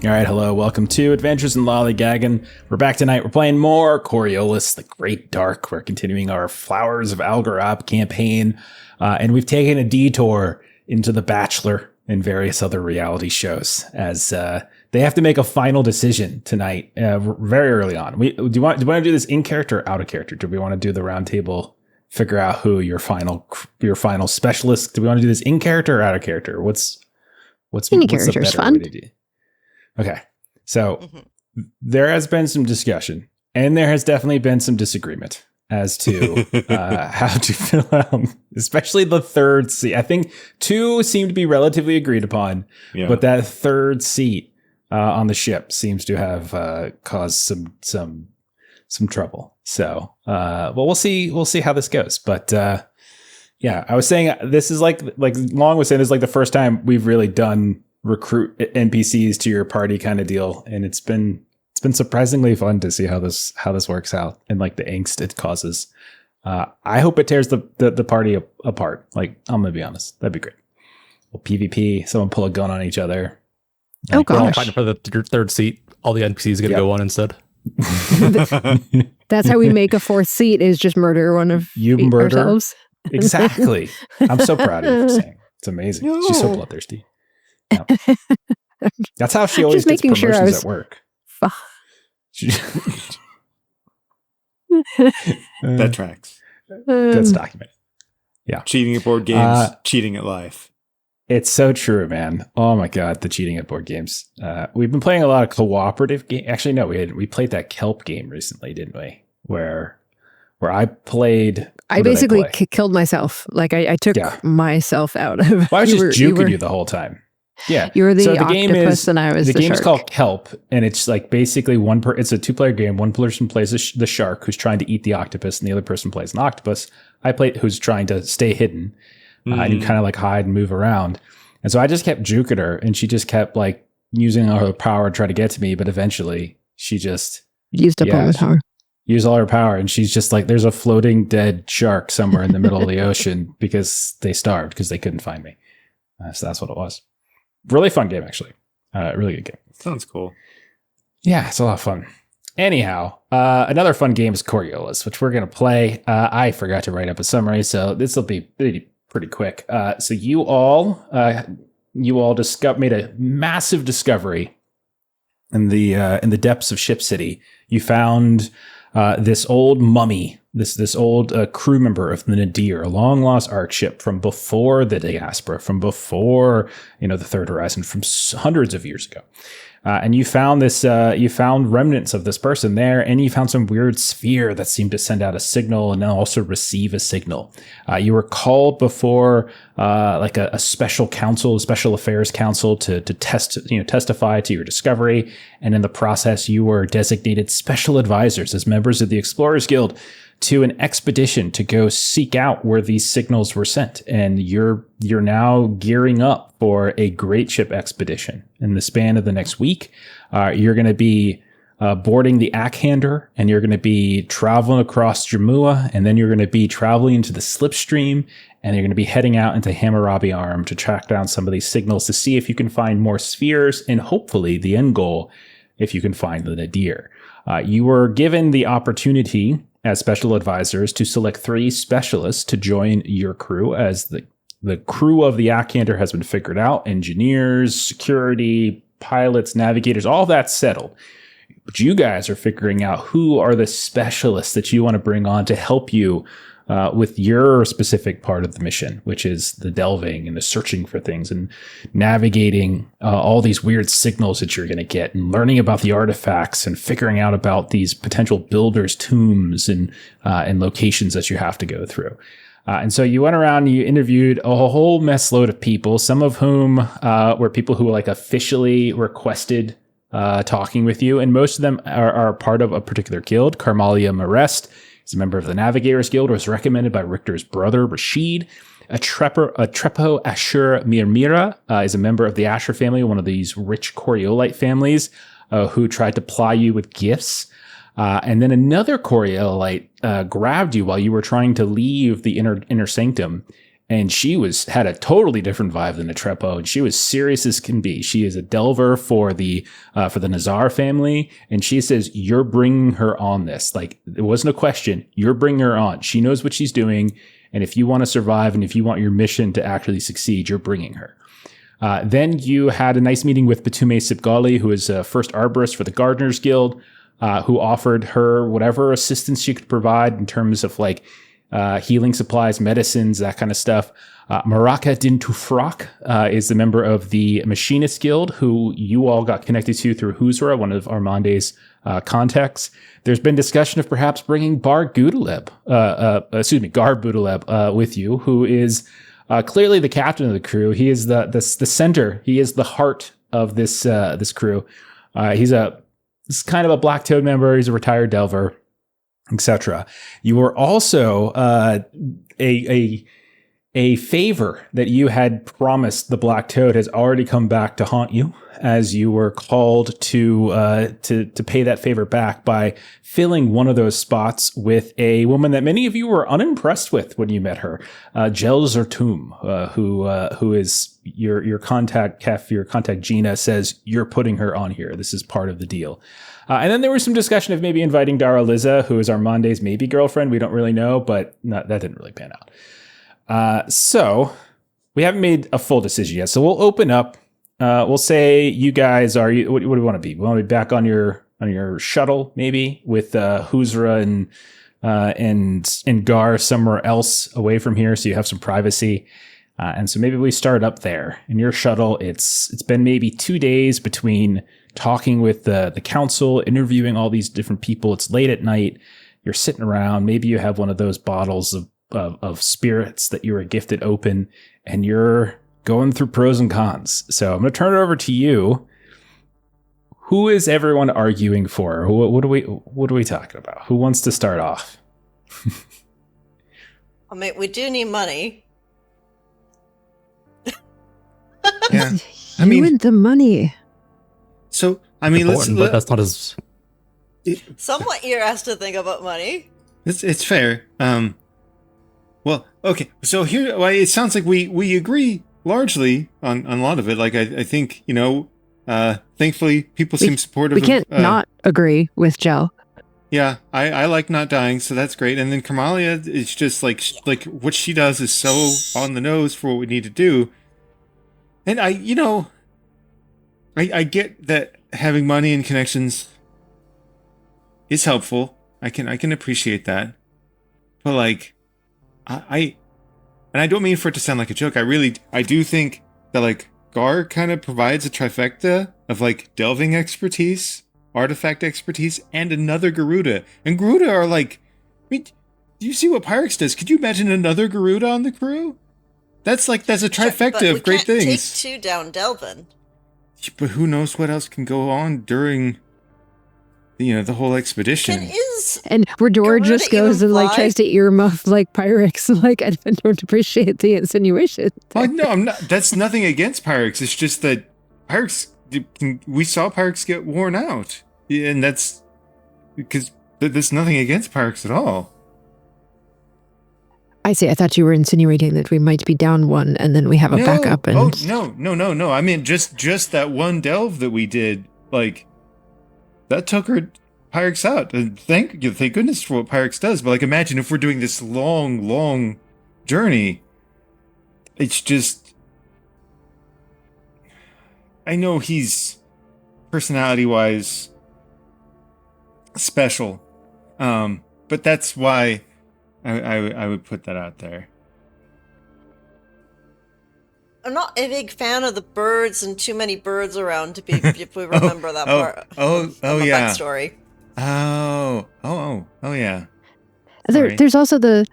All right, hello, welcome to Adventures in Lollygagging. We're back tonight. We're playing more Coriolis, the Great Dark. We're continuing our Flowers of Algorab campaign, and we've taken a detour into The Bachelor and various other reality shows as they have to make a final decision tonight, very early on. Do you want to do this in character or out of character? Do we want to do the round table, figure out who your final specialist? Do we want to do this in character or out of character? What's in character is fun. Okay, so there has been some discussion, and there has definitely been some disagreement as to how to fill out, especially the third seat. I think two seem to be relatively agreed upon, but that third seat on the ship seems to have caused some trouble. So, well, we'll see how this goes. But yeah, I was saying this is like Long was saying this is like the first time we've really done recruit NPCs to your party kind of deal, and it's been surprisingly fun to see how this works out and like the angst it causes. I hope it tears the party apart. Like, I'm gonna be honest, that'd be great. Well, PvP, someone pull a gun on each other. Oh gosh, we're all fighting for the third seat. All the NPCs are gonna go on instead. That's how we make a fourth seat, is just murder one of ourselves. Exactly. I'm so proud of you for saying. It's amazing. No. She's so bloodthirsty. No. That's how she always gets promotions at work. That tracks. That's documented. Yeah. Cheating at board games, cheating at life. It's so true, man. Oh my God, the cheating at board games. We've been playing a lot of cooperative games. Actually, no, we didn't. We played that kelp game recently, didn't we? Where I played. I basically killed myself. Like I took myself out of. Well, I was just juking you the whole time. Yeah, you were the octopus and I was the game's shark. Called Kelp, and it's like basically it's a 2-player game. One person plays the shark who's trying to eat the octopus, and the other person plays an octopus. I played who's trying to stay hidden, and you kind of like hide and move around. And so I just kept juking her, and she just kept like using all her power to try to get to me. But eventually, she just used up all her power. Used all her power, and she's just like, there's a floating dead shark somewhere in the middle of the ocean because they starved because they couldn't find me. So that's what it was. Really fun game, actually. Really good game. Sounds cool. Yeah, it's a lot of fun. Anyhow, another fun game is Coriolis, which we're going to play. I forgot to write up a summary, so this will be pretty quick. So you all made a massive discovery in the depths of Ship City. You found this old mummy, this old crew member of the Nadir, a long lost arc ship from before the diaspora, from before the Third Horizon, from hundreds of years ago. And you found you found remnants of this person there, and you found some weird sphere that seemed to send out a signal and then also receive a signal. You were called before like a special council, a special affairs council to testify to your discovery. And in the process, you were designated special advisors as members of the Explorers Guild to an expedition to go seek out where these signals were sent. And you're now gearing up for a great ship expedition. In the span of the next week, you're going to be boarding the Akhander, and you're going to be traveling across Jamua, and then you're going to be traveling into the Slipstream, and you're going to be heading out into Hammurabi Arm to track down some of these signals to see if you can find more spheres, and hopefully the end goal, if you can find the Nadir. You were given the opportunity as special advisors to select 3 specialists to join your crew, as the crew of the Akhander has been figured out. Engineers, security, pilots, navigators, all that's settled. But you guys are figuring out who are the specialists that you want to bring on to help you with your specific part of the mission, which is the delving and the searching for things and navigating all these weird signals that you're going to get, and learning about the artifacts and figuring out about these potential builders' tombs and locations that you have to go through. And so you went around and you interviewed a whole mess load of people, some of whom were people who like officially requested talking with you. And most of them are part of a particular guild. Carmalia Marest is a member of the Navigators Guild, was recommended by Richter's brother, Rashid. Trepo Ashur Mirmira is a member of the Asher family, one of these rich Coriolite families who tried to ply you with gifts. And then another Coriolite grabbed you while you were trying to leave the inner sanctum and she had a totally different vibe than Atrepo, and she was serious as can be. She is a delver for the Nazar family, and she says, you're bringing her on this. Like, it wasn't a question. You're bringing her on. She knows what she's doing, and if you want to survive and if you want your mission to actually succeed, you're bringing her. Then you had a nice meeting with Batume Sipgali, who is a first arborist for the Gardeners Guild, who offered her whatever assistance she could provide in terms of like healing supplies, medicines, that kind of stuff. Maraka Din Tufrak is the member of the Machinist Guild, who you all got connected to through Huzra, one of Armande's contacts. There's been discussion of perhaps bringing Gar Boutaleb with you, who is clearly the captain of the crew. He is the center. He is the heart of this crew. He's kind of a Black Toad member. He's a retired delver, etc. You were also a favor that you had promised the Black Toad has already come back to haunt you, as you were called to pay that favor back by filling one of those spots with a woman that many of you were unimpressed with when you met her, Jel Zertum, who is your contact, Kef, your contact Gina says you're putting her on here. This is part of the deal. And then there was some discussion of maybe inviting Dara Liza, who is Armande's maybe girlfriend. We don't really know, but that didn't really pan out. So we haven't made a full decision yet. So we'll open up. We'll say you guys are. What do you want to be? We want to be back on your shuttle, maybe with Huzra and Gar somewhere else away from here, so you have some privacy. And so maybe we start up there in your shuttle. It's been maybe 2 days between talking with the council, interviewing all these different people. It's late at night. You're sitting around. Maybe you have one of those bottles of spirits that you were gifted open, and you're going through pros and cons. So I'm going to turn it over to you. Who is everyone arguing for? What are we talking about? Who wants to start off? I mean, we do need money. Yeah, I mean, you and the money. So I mean, but that's not as. Somewhat, you're asked to think about money. It's fair. Well, okay. So here, well, it sounds like we agree largely on a lot of it. Like I think, thankfully people seem supportive. We can't not agree with Jel. Yeah, I like not dying, so that's great. And then Kamalia is just like what she does is so on the nose for what we need to do. And I get that having money and connections is helpful. I can appreciate that. But like I don't mean for it to sound like a joke. I do think that like Gar kind of provides a trifecta of like delving expertise, artifact expertise, and another Garuda. And Garuda are like, I mean, do you see what Pyrex does? Could you imagine another Garuda on the crew? That's a trifecta of great things. Take two down delving. But who knows what else can go on during the whole expedition. And Redor just goes and like tries to earmuff like Pyrex. Like, I don't appreciate the insinuation. Oh no, I'm not. That's nothing against Pyrex. It's just that Pyrex. We saw Pyrex get worn out, and that's because there's nothing against Pyrex at all. I see. I thought you were insinuating that we might be down one, and then we have a backup. And No. I mean, just that one delve that we did, like. That took Pyrex out. And thank goodness for what Pyrex does. But like, imagine if we're doing this long journey. It's just, I know he's personality-wise special, but that's why I would put that out there. I'm not a big fan of the birds and too many birds around to be if we remember that part. Oh yeah. Backstory. Oh yeah. There's also the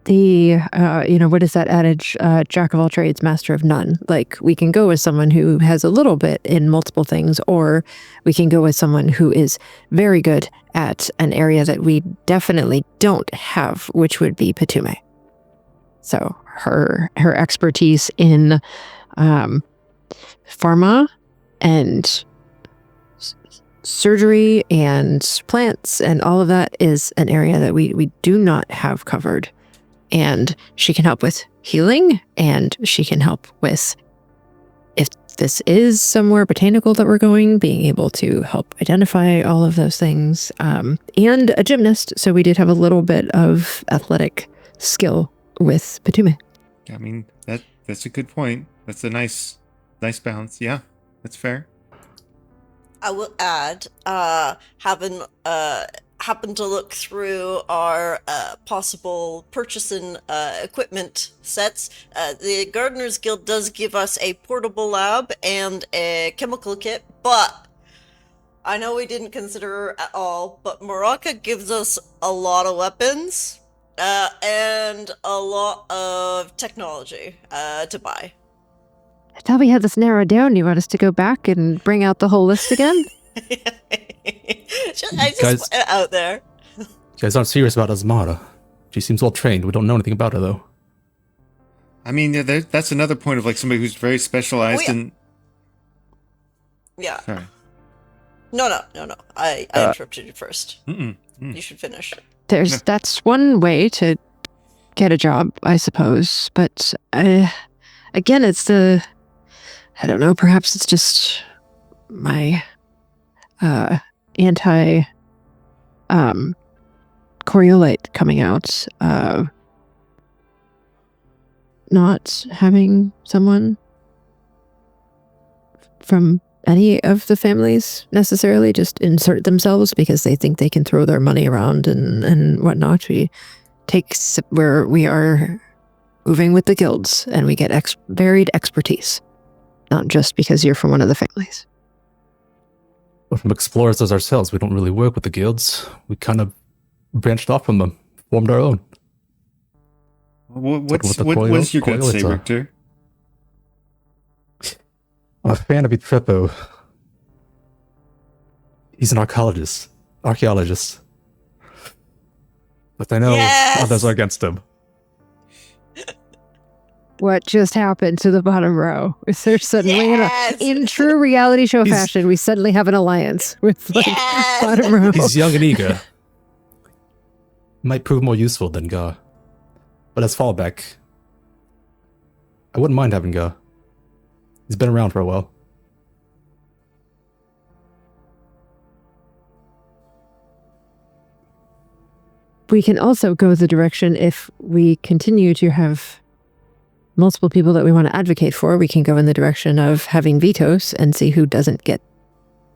what is that adage? Jack of all trades, master of none. Like, we can go with someone who has a little bit in multiple things, or we can go with someone who is very good at an area that we definitely don't have, which would be Batume. So her expertise in pharma and surgery and plants and all of that is an area that we do not have covered. And she can help with healing, and she can help with, if this is somewhere botanical that we're going, being able to help identify all of those things, and a gymnast. So we did have a little bit of athletic skill with Patume. I mean, that's a good point. That's a nice balance. Yeah, that's fair. I will add, happened to look through our possible purchasing equipment sets. The Gardeners Guild does give us a portable lab and a chemical kit, but I know we didn't consider at all, but Morocco gives us a lot of weapons and a lot of technology to buy. I thought we had this narrowed down. You want us to go back and bring out the whole list again? I just put it out there. You guys aren't serious about Asmara. She seems well trained. We don't know anything about her, though. I mean, that's another point of like somebody who's very specialized in. Yeah. Sorry. No. I interrupted you first. You should finish. That's one way to get a job, I suppose. But again, it's I don't know. Perhaps it's just my anti Coriolite coming out. Not having someone from any of the families necessarily just insert themselves because they think they can throw their money around and whatnot. We take where we are moving with the guilds, and we get varied expertise, not just because you're from one of the families. We're from explorers as ourselves. We don't really work with the guilds. We kind of branched off from them, formed our own. What's your gut say, Richter? I'm a fan of Itrepo. He's an archaeologist. But I know others are against him. What just happened to the bottom row? Is there suddenly, in true reality show fashion, we suddenly have an alliance with bottom row? He's young and eager. Might prove more useful than Gar. But as fallback, I wouldn't mind having Gar. He's been around for a while. We can also go the direction, if we continue to have multiple people that we want to advocate for, we can go in the direction of having vetoes and see who doesn't get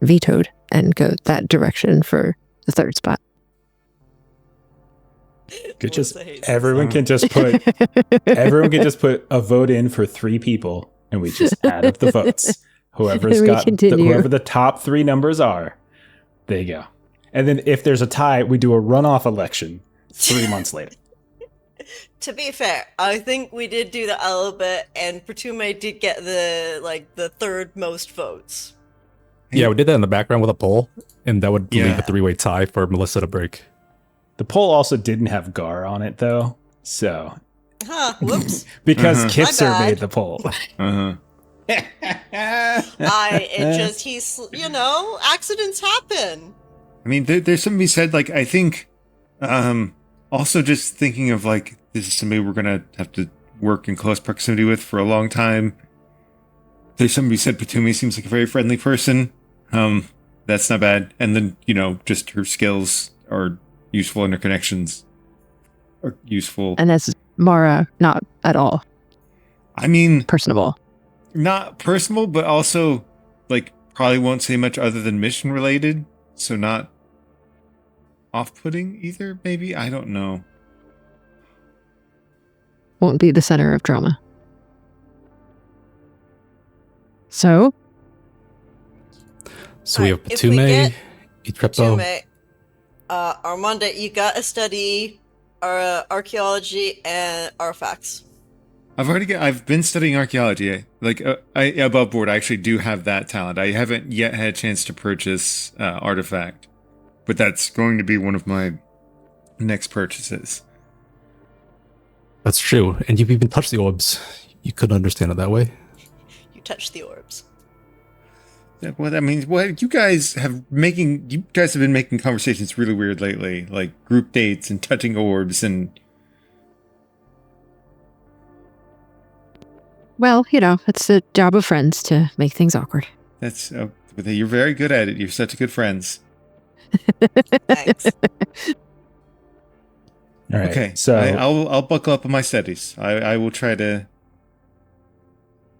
vetoed and go that direction for the third spot. Everyone can just put a vote in for 3 people, and we just add up the votes. Whoever the top 3 numbers are, there you go. And then if there's a tie, we do a runoff election 3 months later. To be fair, I think we did do that a little bit, and Patume did get the third most votes. Yeah, we did that in the background with a poll, and that would leave a 3-way tie for Melissa to break. The poll also didn't have Gar on it, though, so... Whoops. Because Kipser made the poll. Accidents happen. I mean, there's something to be said, like, I think, also just thinking of, like, this is somebody we're going to have to work in close proximity with for a long time. There's something to be said, Patume seems like a very friendly person. That's not bad. And then, just her skills are useful and her connections are useful. And that's Mara, not at all. I mean... personable. Not personal, but also, like, probably won't say much other than mission related. So not off-putting either, maybe? I don't know. Won't be the center of drama. So we have Patume, Itrepo. Armande, you gotta study archaeology and artifacts. I've been studying archaeology. Like, above board, I actually do have that talent. I haven't yet had a chance to purchase artifact, but that's going to be one of my next purchases. That's true, and you've even touched the orbs. You couldn't understand it that way. You touched the orbs. Yeah, well, that means you guys have been making conversations really weird lately, like group dates and touching orbs and. Well, it's the job of friends to make things awkward. That's you're very good at it. You're such good friends. Thanks. All right. Okay, So I'll buckle up on my studies. I will try to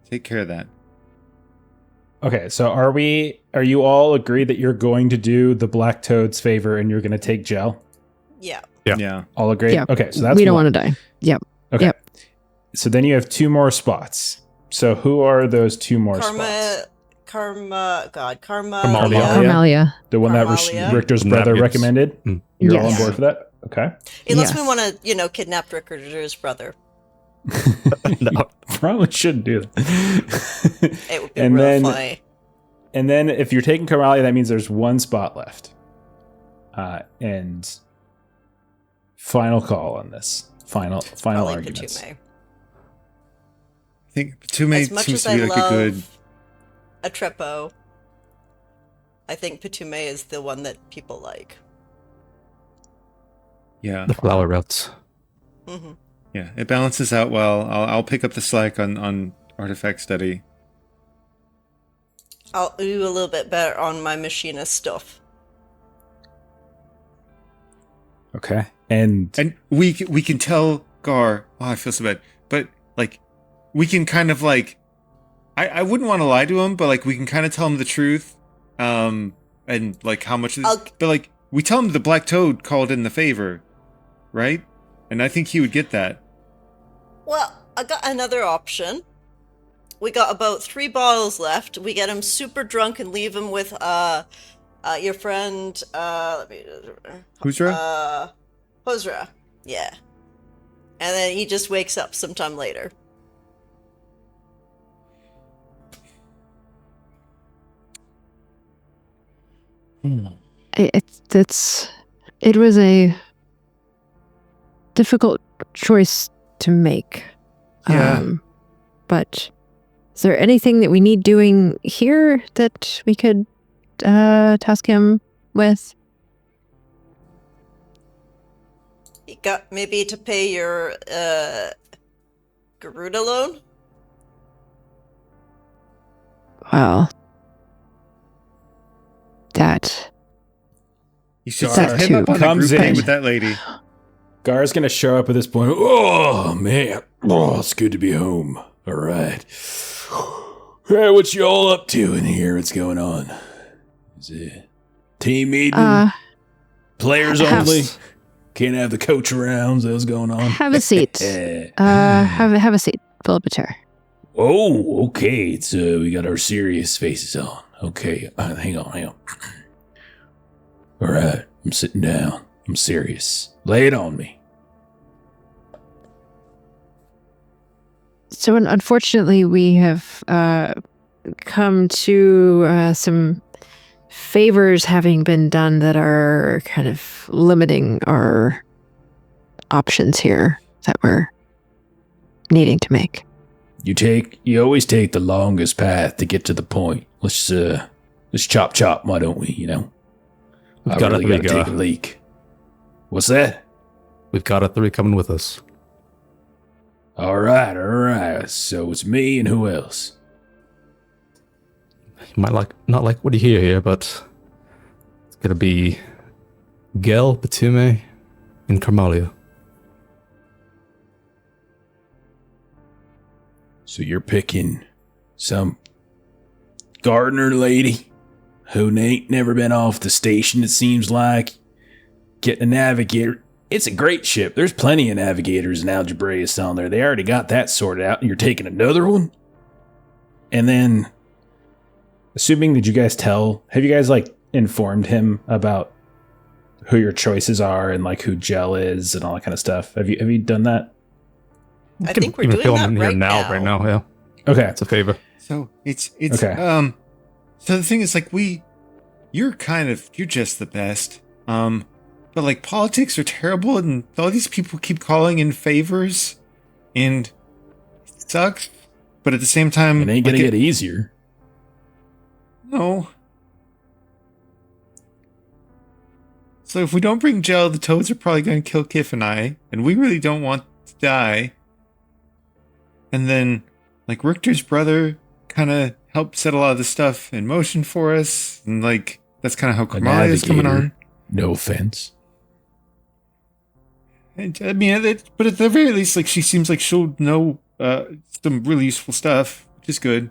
take care of that. okay. So are you all agreed that you're going to do the Black Toad's favor and you're going to take gel? Yeah. Yeah. All agreed. Yeah. Okay. So that's we don't one. want to die. Yep. Okay. Yep. So then you have 2 more spots. So who are those 2 more spots? Karma. Carmalia. Carmalia. The one that Carmalia. Richter's brother Nuggets. recommended? Mm. You're all on Yes. board for that? Okay. Unless we Yes. want to, kidnap Richter's brother. No. Probably shouldn't do that. It would be And real then- funny. And then if you're taking Carmalia, that means there's 1 spot left. And final call on this. Final Probably arguments. Patume. I think Patume As much seems as to be I like love a good. a Trepo, I think Patume is the one that people like. Yeah. The flower routes. Hmm. Yeah. It balances out well. I'll pick up the slack on artifact study. I'll do a little bit better on my machinist stuff. Okay. And And we can tell Gar. Oh, I feel so bad. But like, we can kind of like, I wouldn't want to lie to him, but like we can kind of tell him the truth, and like how much. But like we tell him the Black Toad called in the favor, right? And I think he would get that. Well, I got another option. We got about 3 bottles left. We get him super drunk and leave him with your friend. Huzra? Hozra. Yeah. And then he just wakes up sometime later. It was a difficult choice to make. Yeah. But is there anything that we need doing here that we could task him with? You got maybe to pay your Garuda loan? Well, that You should Gar set him up on a comes group date in. with that lady. Gar's going to show up at this point. Oh, man. Oh, it's good to be home. All right. Hey, what you all up to in here? What's going on? Is it team meeting? Players have- only? Can't have the coach around. So what's going on? have a seat. Have a seat. Pull up a chair. Oh, okay. It's we got our serious faces on. Okay, hang on. All right, I'm sitting down. I'm serious. Lay it on me. So unfortunately, we have come to some favors having been done that are kind of limiting our options here that we're needing to make. You always take the longest path to get to the point. Let's chop, why don't we, We've I got really a gotta 3 take a leak. What's that? We've got a 3 coming with us. All right. So it's me and who else? You might not like what you hear here, but it's gonna be Gel, Patume, and Carmalia. So you're picking some gardener lady who ain't never been off the station, it seems like. Getting a navigator. It's a great ship. There's plenty of navigators in Algorab on there. They already got that sorted out, and you're taking another one? And then, assuming that you guys have you guys, informed him about who your choices are and, who Gel is and all that kind of stuff? Have you done that? I Can think we're even doing fill that him in here right now. Right now, yeah. Okay. It's a favor. So it's Okay. So the thing is, you're just the best. But politics are terrible, and all these people keep calling in favors, and it sucks. But at the same time, It ain't gonna get easier. no. So if we don't bring Gel, the toads are probably going to kill Kif and I, and we really don't want to die. And then like Richter's brother kind of helped set a lot of the stuff in motion for us, and like that's kind of how Kamali is coming on. No offense. And, I mean, but at the very least, like she seems like she'll know some really useful stuff, which is good.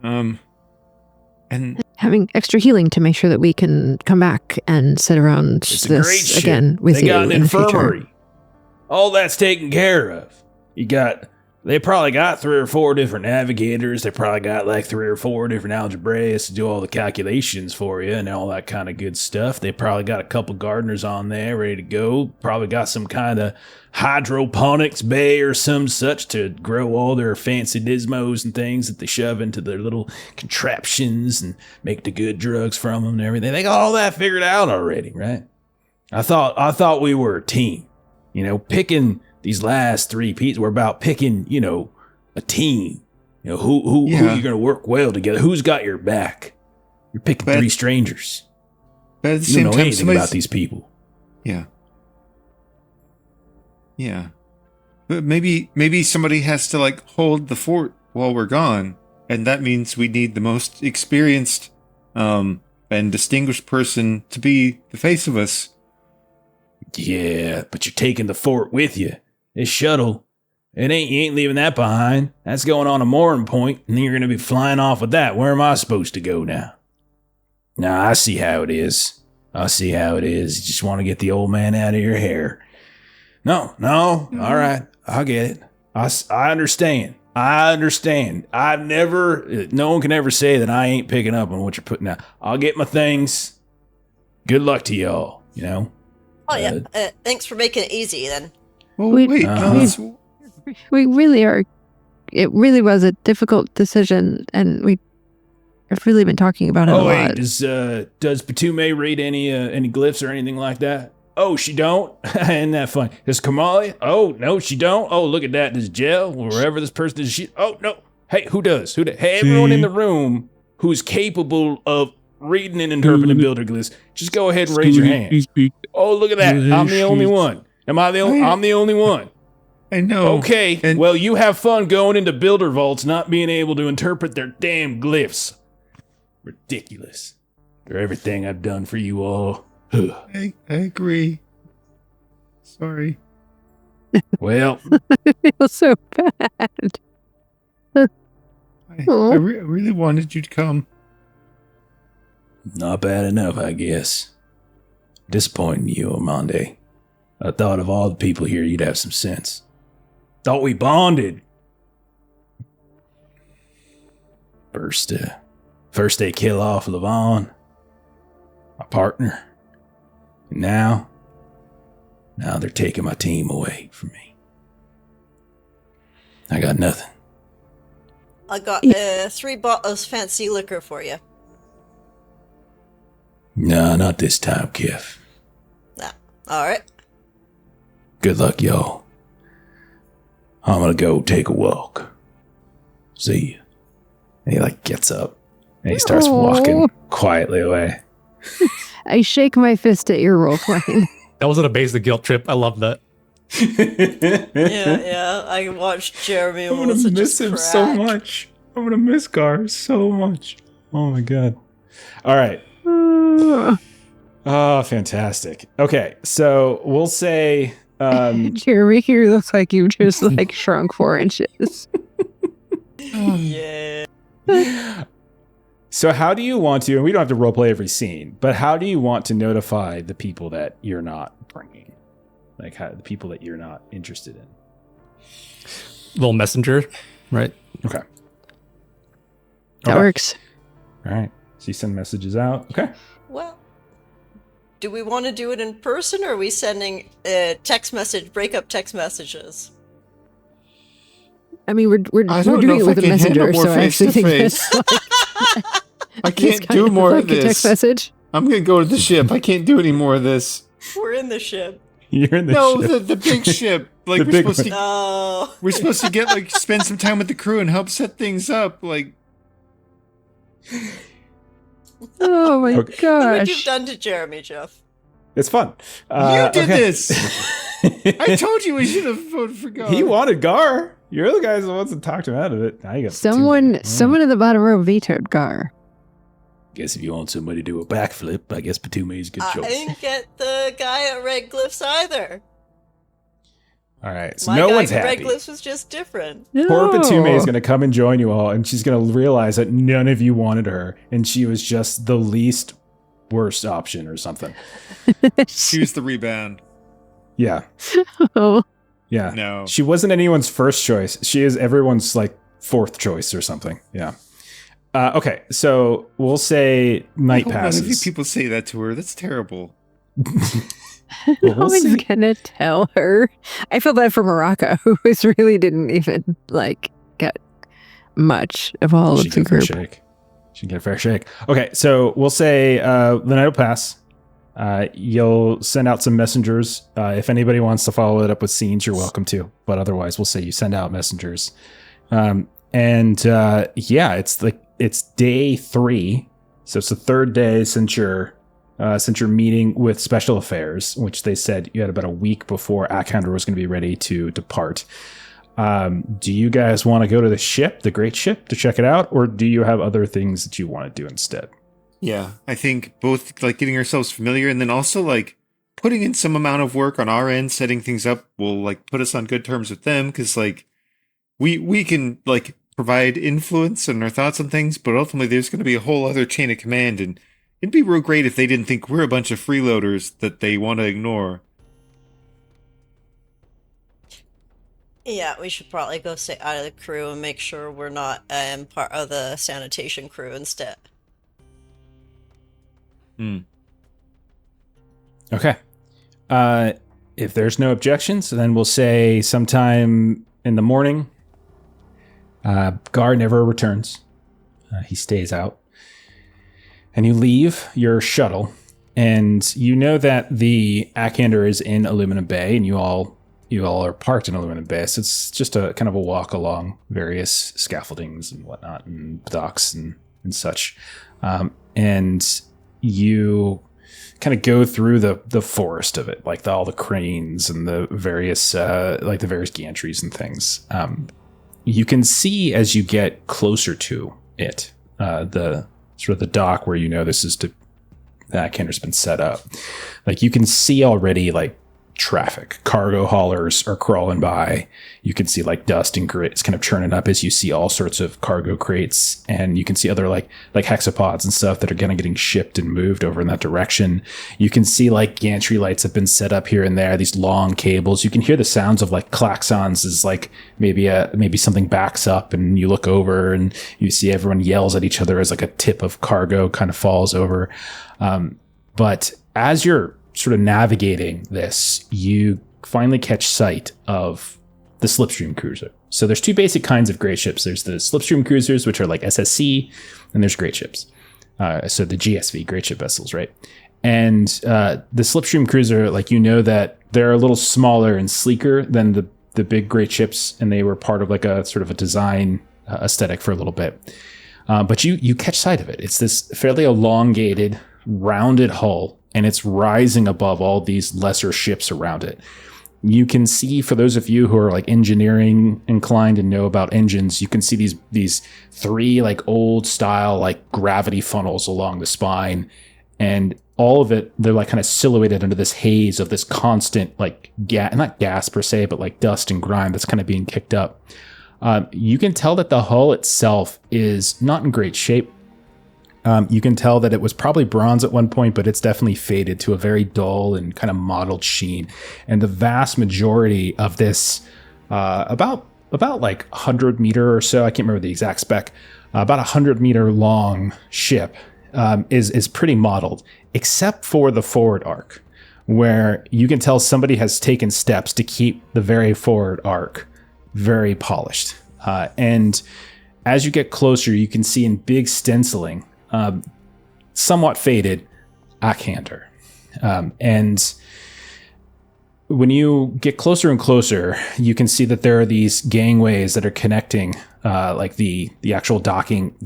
And having extra healing to make sure that we can come back and sit around this again with you. They got an in the future. infirmary. All that's taken care of. They probably got 3 or 4 different navigators. They probably got like 3 or 4 different algebraists to do all the calculations for you and all that kind of good stuff. They probably got a couple gardeners on there ready to go. Probably got some kind of hydroponics bay or some such to grow all their fancy dismos and things that they shove into their little contraptions and make the good drugs from them and everything. They got all that figured out already, right? I thought we were a team. You know, picking these last 3 pieces, we're about picking, you know, a team. You know, who you're going to work well together. Who's got your back? You're picking 3 strangers. But at the You same don't know time, anything about these people. Yeah. Yeah. But maybe somebody has to like hold the fort while we're gone, and that means we need the most experienced and distinguished person to be the face of us. Yeah, but you're taking the fort with you. This shuttle, you ain't leaving that behind. That's going on a mooring point, and then you're going to be flying off with that. Where am I supposed to go now? Nah, I see how it is. You just want to get the old man out of your hair. No, all right, I get it. I understand. No one can ever say that I ain't picking up on what you're putting out. I'll get my things. Good luck to y'all, you know? Oh, yeah. Thanks for making it easy, then. Well, We- wait. We really are. It really was a difficult decision, and we've really been talking about it a lot. Does Batume read any glyphs or anything like that? Oh, she don't? Isn't that funny? Does Kamali? Oh, no, she don't? Oh, look at that. Does Jell, wherever this person is, she... Oh, no. Hey, who does? Hey, everyone in the room who's capable of reading and interpreting builder glyphs, just go ahead and raise your hand. Oh, look at that. I'm the only one. Am I the only... I'm the only one. I know. Okay, well, you have fun going into builder vaults not being able to interpret their damn glyphs. Ridiculous. For everything I've done for you all. I agree. Sorry. Well, I feel so bad. I really wanted you to come. not bad enough, I guess. Disappointing you, Armande. I thought of all the people here, you'd have some sense. Thought we bonded. First they kill off Levon, my partner. And now they're taking my team away from me. I got nothing. I got 3 bottles of fancy liquor for you. No, not this time, Kev. Nah. Alright. Good luck, y'all. I'm gonna go take a walk. See ya. And he gets up and he starts walking quietly away. I shake my fist at your role playing. That wasn't a basic guilt trip. I love that. Yeah. I watched Jeremy. I'm gonna miss him so much. I'm gonna miss Gar so much. Oh my god. All right. Oh, fantastic. Okay, so we'll say Jeremy here looks like you just shrunk 4 inches. Yeah. So how do you want to, and we don't have to roleplay every scene, but how do you want to notify the people that you're not bringing? The people that you're not interested in? Little messenger, right? Okay. That works. All right. So you send messages out. Okay. Well, do we want to do it in person, or are we sending breakup text messages? I mean, we're doing it with a messenger, so I actually think that's I can't do more of a text this. message. I'm gonna go to the ship. I can't do any more of this. We're in the ship. You're in the ship. the big ship. The big one. Oh. We're supposed to get spend some time with the crew and help set things up. Oh my Look what gosh. you've done to Jeremy, Jeff. It's fun. You did okay. this. I told you we should have voted for God. He wanted Gar. You're the guys that wants to talk him out of it. Now you got Someone in the bottom row vetoed Gar. Guess if you want somebody to do a backflip, I guess Batume is a good choice. I didn't get the guy at Red Glyphs either. All right, so My no guy one's at happy. Red Glyphs was just different. Poor Batume is No. going to come and join you all, and she's going to realize that none of you wanted her, and she was just the least worst option or something. Choose the rebound. Yeah, Oh, yeah. No. She wasn't anyone's first choice. She is everyone's like fourth choice or something. Yeah. Okay, so we'll say night I hope none of you passes. people say that to her. That's terrible. Well, no we'll one's see. gonna tell her. I feel bad for Morocco, who really didn't even like get much of all She of can the get a fair group. shake. She can get a fair shake. Okay, so we'll say the night will pass. You'll send out some messengers. If anybody wants to follow it up with scenes, you're welcome to. But otherwise, we'll say you send out messengers. Yeah, it's day 3, so it's the third day since your meeting with Special Affairs, which they said you had about a week before Akhander was going to be ready to depart. Do you guys want to go to the ship, the Great Ship, to check it out, or do you have other things that you want to do instead? Yeah, I think both like getting ourselves familiar and then also like putting in some amount of work on our end, setting things up will like put us on good terms with them because like we can like provide influence and our thoughts on things, but ultimately there's going to be a whole other chain of command, and it'd be real great if they didn't think we're a bunch of freeloaders that they want to ignore. Yeah, we should probably go stay out of the crew and make sure we're not part of the sanitation crew instead. Okay. If there's no objections, then we'll say sometime in the morning. Gar never returns. He stays out. And you leave your shuttle, and you know that the Akhander is in Aluminum Bay, and you all are parked in Aluminum Bay. So it's just a kind of a walk along various scaffoldings and whatnot, and docks and such. And you kind of go through the forest of it, like all the cranes and the various gantries and things. You can see as you get closer to it, the sort of the dock where you know this is the Akhander's been set up. Like you can see already like traffic. Cargo haulers are crawling by. You can see like dust and grit kind of churning up as you see all sorts of cargo crates, and you can see other like hexapods and stuff that are kind of getting shipped and moved over in that direction. You can see like gantry lights have been set up here and there, these long cables. You can hear the sounds of like klaxons as like maybe something backs up, and you look over and you see everyone yells at each other as like a tip of cargo kind of falls over. But as you're sort of navigating this, you finally catch sight of the Slipstream cruiser. So there's two basic kinds of great ships. There's the Slipstream cruisers, which are like SSC, and there's great ships. So the GSV, great ship vessels, right? And the Slipstream cruiser, like you know that they're a little smaller and sleeker than the big great ships, and they were part of like a sort of a design aesthetic for a little bit. But you catch sight of it. It's this fairly elongated, rounded hull, and it's rising above all these lesser ships around it. You can see, for those of you who are like engineering inclined and know about engines, you can see these 3 like old style like gravity funnels along the spine, and all of it, they're like kind of silhouetted under this haze of this constant like not gas per se, but like dust and grime that's kind of being kicked up. You can tell that the hull itself is not in great shape. You can tell that it was probably bronze at one point, but it's definitely faded to a very dull and kind of mottled sheen. And the vast majority of this, about like 100 meter or so, I can't remember the exact spec, about 100 meter long ship is pretty mottled, except for the forward arc, where you can tell somebody has taken steps to keep the very forward arc very polished. And as you get closer, you can see in big stenciling, somewhat faded, Akhander. And when you get closer and closer, you can see that there are these gangways that are connecting like the actual docking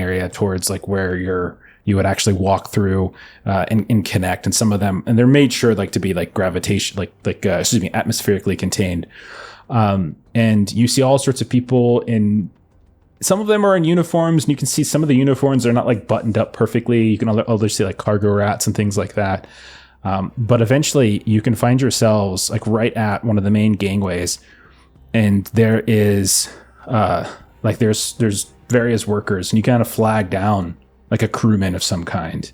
area towards like where your you would actually walk through and connect. And some of them, and they're made sure like to be like gravitation, atmospherically contained. And you see all sorts of people in. Some of them are in uniforms, and you can see some of the uniforms are not like buttoned up perfectly. You can also see like cargo rats and things like that. But eventually you can find yourselves like right at one of the main gangways, and there is there's various workers, and you kind of flag down like a crewman of some kind,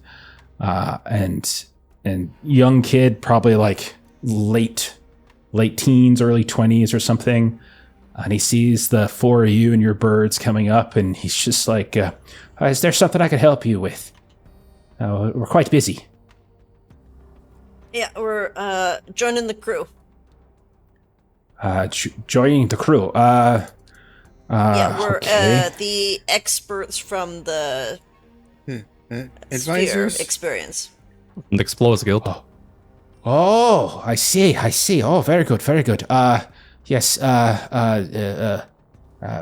and young kid, probably like late teens, early 20s or something. And he sees the four of you and your birds coming up, and he's just like, is there something I could help you with? We're quite busy. Yeah, we're joining the crew. Joining the crew. Yeah, we're okay. the experts from the Advisors? Sphere experience. The Explorers Guild. Oh, I see. Oh, very good. Yes,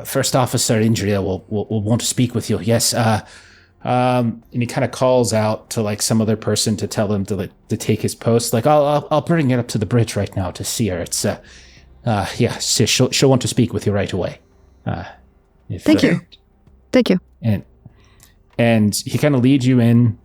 First Officer Indria will want to speak with you. Yes, and he kind of calls out to like some other person to tell him to take his post. Like, I'll bring it up to the bridge right now to see her. It's she'll want to speak with you right away. Thank you. And he kind of leads you in,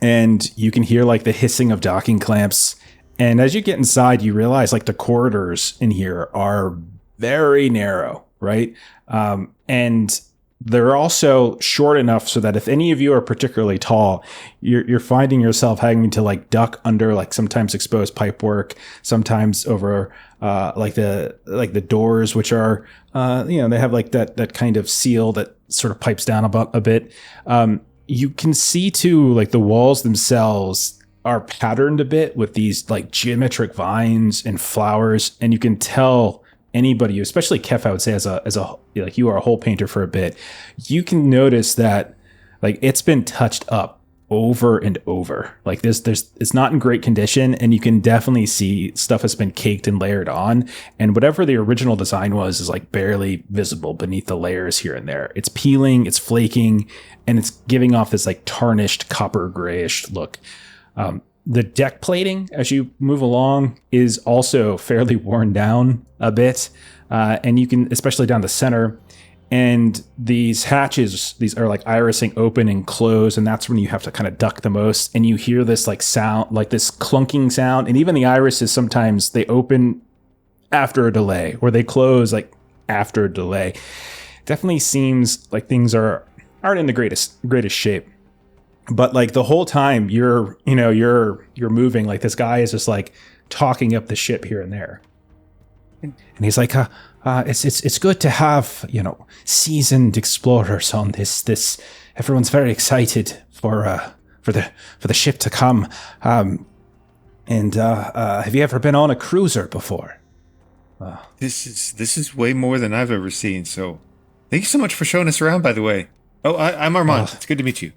and you can hear like the hissing of docking clamps. And as you get inside, you realize like the corridors in here are very narrow, right? And they're also short enough so that if any of you are particularly tall, you're finding yourself having to like duck under like sometimes exposed pipework, sometimes over the doors, which are they have like that kind of seal that sort of pipes down a bit. You can see too, like the walls themselves are patterned a bit with these like geometric vines and flowers, and you can tell anybody, especially Kef, I would say as a like you are a hole painter for a bit, you can notice that like it's been touched up over and over. Like it's not in great condition, and you can definitely see stuff has been caked and layered on, and whatever the original design was is like barely visible beneath the layers here and there. It's peeling, it's flaking, and it's giving off this like tarnished copper grayish look. The deck plating as you move along is also fairly worn down a bit. And you can, especially down the center, and these hatches, these are like irising open and close. And that's when you have to kind of duck the most. And you hear this like sound, like this clunking sound. And even the irises, sometimes they open after a delay, or they close like after a delay. Definitely seems like things aren't in the greatest shape. But like the whole time you're moving, like this guy is just like talking up the ship here and there. And he's like, it's good to have, seasoned explorers on this. Everyone's very excited for the ship to come. And have you ever been on a cruiser before? This is way more than I've ever seen. So thank you so much for showing us around, by the way. Oh, I'm Armande. It's good to meet you.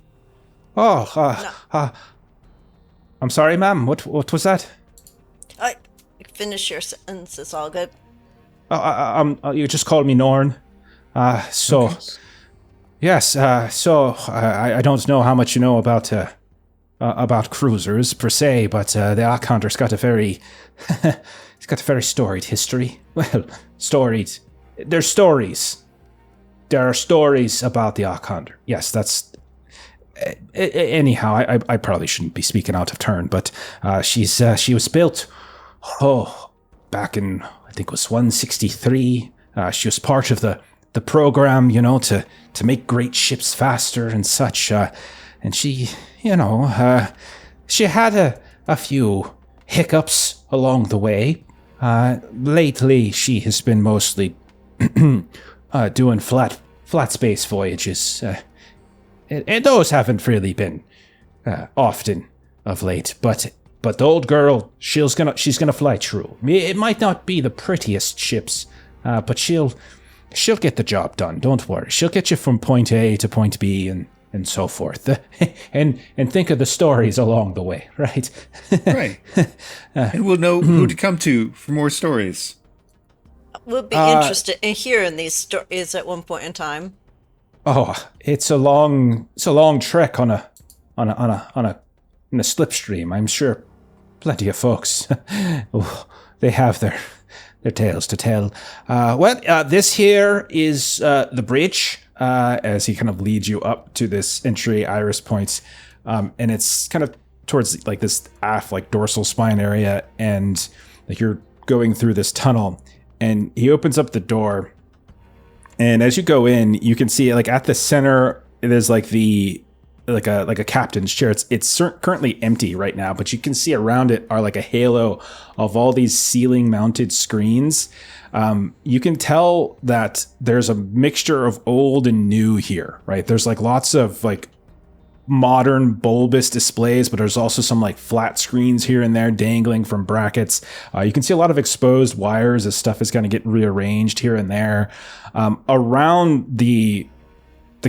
I'm sorry, ma'am. What was that? Finish your sentence. It's all good. You just called me Norn. Okay. Yes. I don't know how much you know about cruisers per se, but the Akhander's got a very, he's got a very storied history. Well, storied. There's stories. There are stories about the Akhander. Yes, that's. Anyhow, I probably shouldn't be speaking out of turn, but she was built, back in, I think it was 163. She was part of the program, to make great ships faster and such. And she, she had a few hiccups along the way. Lately, she has been mostly doing flat space voyages. And those haven't really been often of late, but the old girl, she's gonna fly true. It might not be the prettiest ships, but she'll get the job done. Don't worry. She'll get you from point A to point B and so forth. And think of the stories along the way, right? Right. And we'll know who to come to for more stories. We'll be interested in hearing these stories at one point in time. Oh, it's a long trek on a in a slipstream. I'm sure plenty of folks they have their tales to tell. This here is the bridge. As he kind of leads you up to this entry, Iris points, and it's kind of towards like this aft, like dorsal spine area, and like you're going through this tunnel, and he opens up the door, and as you go in, you can see like at the center, it is like a captain's chair. It's currently empty right now, but you can see around it are like a halo of all these ceiling mounted screens. You can tell that there's a mixture of old and new here, right? There's like lots of like modern bulbous displays, but there's also some like flat screens here and there dangling from brackets. You can see a lot of exposed wires as stuff is going to get rearranged here and there. Around the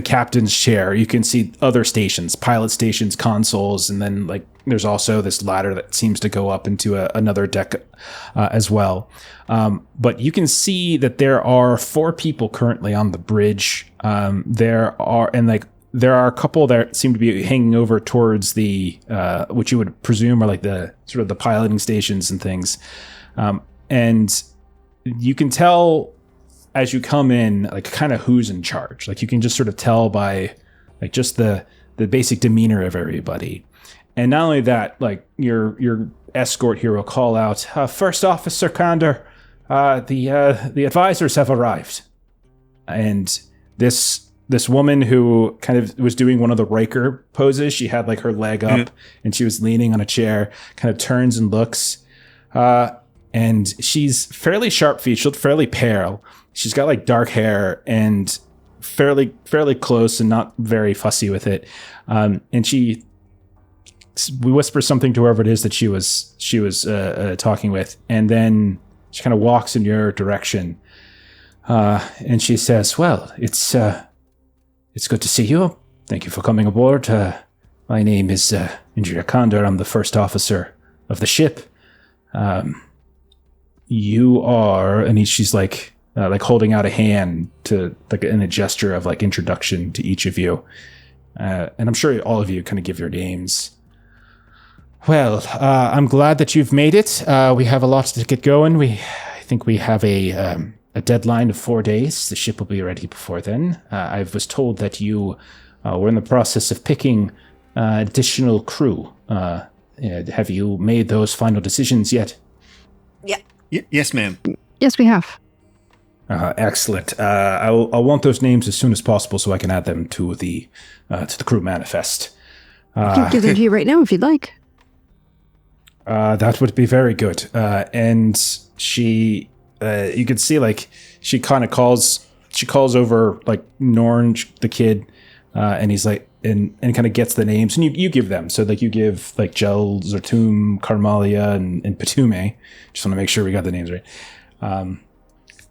captain's chair, you can see other stations, pilot stations, consoles, and then like there's also this ladder that seems to go up into another deck as well. But you can see that there are 4 people currently on the bridge. There are a couple that seem to be hanging over towards the which you would presume are like the sort of the piloting stations and things. And you can tell as you come in, like kind of who's in charge. Like you can just sort of tell by like just the basic demeanor of everybody. And not only that, like your escort here will call out, First Officer Akhander, the advisors have arrived. And this woman who kind of was doing one of the Richter poses, she had like her leg up and she was leaning on a chair, kind of turns and looks. And she's fairly sharp-featured, fairly pale. She's got like dark hair and fairly close and not very fussy with it. And we whisper something to whoever it is that she was talking with, and then she kind of walks in your direction. And she says, "Well, it's good to see you. Thank you for coming aboard. My name is Akhander. I'm the first officer of the ship. You are," and she's like holding out a hand to like in a gesture of like introduction to each of you. And I'm sure all of you kind of give your names. "Well, I'm glad that you've made it. We have a lot to get going. I think we have a deadline of 4 days. The ship will be ready before then. I was told that you were in the process of picking additional crew. Have you made those final decisions yet?" Yeah. Yes, ma'am. Yes, we have. Excellent. I'll want those names as soon as possible so I can add them to the crew manifest. I can give them to you right now if you'd like. That would be very good. And she, you could see like she kind of calls over like Norn, the kid, and he's like, and kind of gets the names, and you give them. So like you give like Gel, Zertum, Karmalia, and Patume. Just want to make sure we got the names right.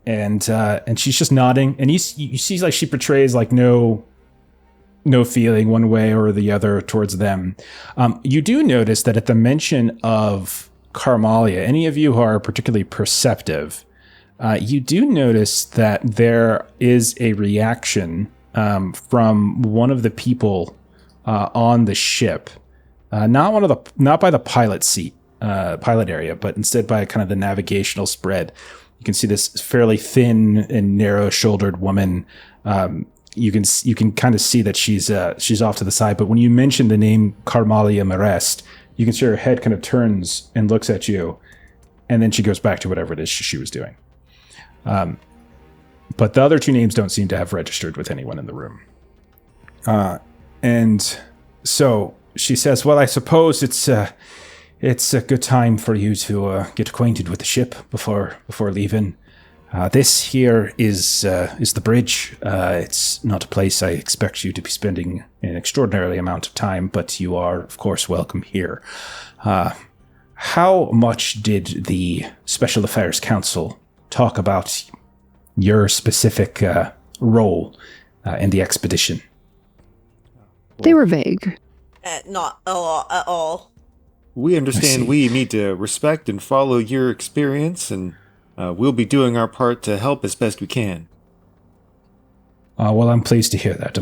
And she's just nodding, and you see like she portrays like no feeling one way or the other towards them. You do notice that at the mention of Karmalia, any of you who are particularly perceptive, you do notice that there is a reaction from one of the people on the ship, not by the pilot area, but instead by kind of the navigational spread. You can see this fairly thin and narrow-shouldered woman. You can kind of see that she's off to the side. But when you mention the name Karmalia Marest, you can see her head kind of turns and looks at you, and then she goes back to whatever it is she was doing. But the other 2 names don't seem to have registered with anyone in the room. And so she says, "Well, I suppose it's a good time for you to get acquainted with the ship before leaving. This here is the bridge. It's not a place I expect you to be spending an extraordinary amount of time, but you are, of course, welcome here. How much did the Special Affairs Council talk about your specific role in the expedition?" They were vague. Not a lot at all. We understand we need to respect and follow your experience, and we'll be doing our part to help as best we can. Well, I'm pleased to hear that.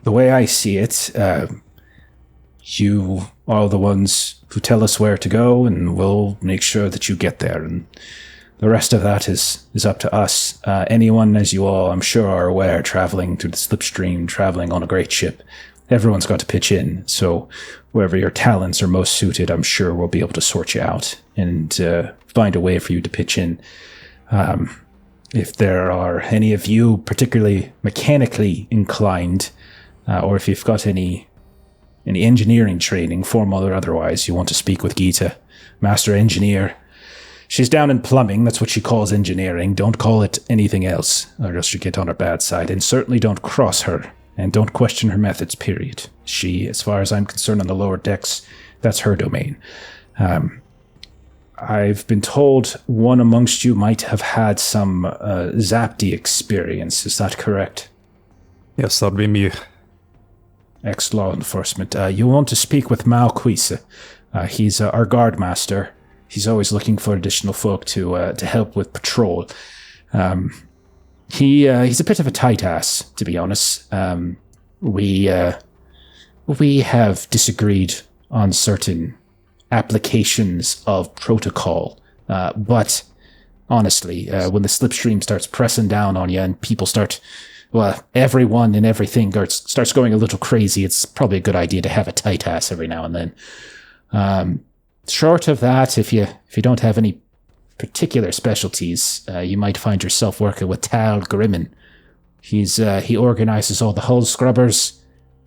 the way I see it, you are the ones who tell us where to go, and we'll make sure that you get there. And the rest of that is up to us. Anyone, as you all, I'm sure, are aware, traveling through the Slipstream, traveling on a great ship, everyone's got to pitch in. So wherever your talents are most suited, I'm sure we'll be able to sort you out and find a way for you to pitch in. If there are any of you particularly mechanically inclined, or if you've got any engineering training, formal or otherwise, you want to speak with Gita, Master Engineer. She's down in plumbing, that's what she calls engineering. Don't call it anything else, or else you get on her bad side. And certainly don't cross her, and don't question her methods, period. She, as far as I'm concerned, on the lower decks, that's her domain. I've been told one amongst you might have had some Zapti experience. Is that correct? Yes, that'd be me. Ex-law enforcement. You want to speak with Mao Quisa. He's our guard master. He's always looking for additional folk to help with patrol. He's a bit of a tight ass, to be honest. We have disagreed on certain applications of protocol, but honestly, when the Slipstream starts pressing down on you and people start, well, everyone and everything starts going a little crazy, it's probably a good idea to have a tight ass every now and then. Short of that, if you don't have any particular specialties, you might find yourself working with Tal Grimmin. He organizes all the hull scrubbers,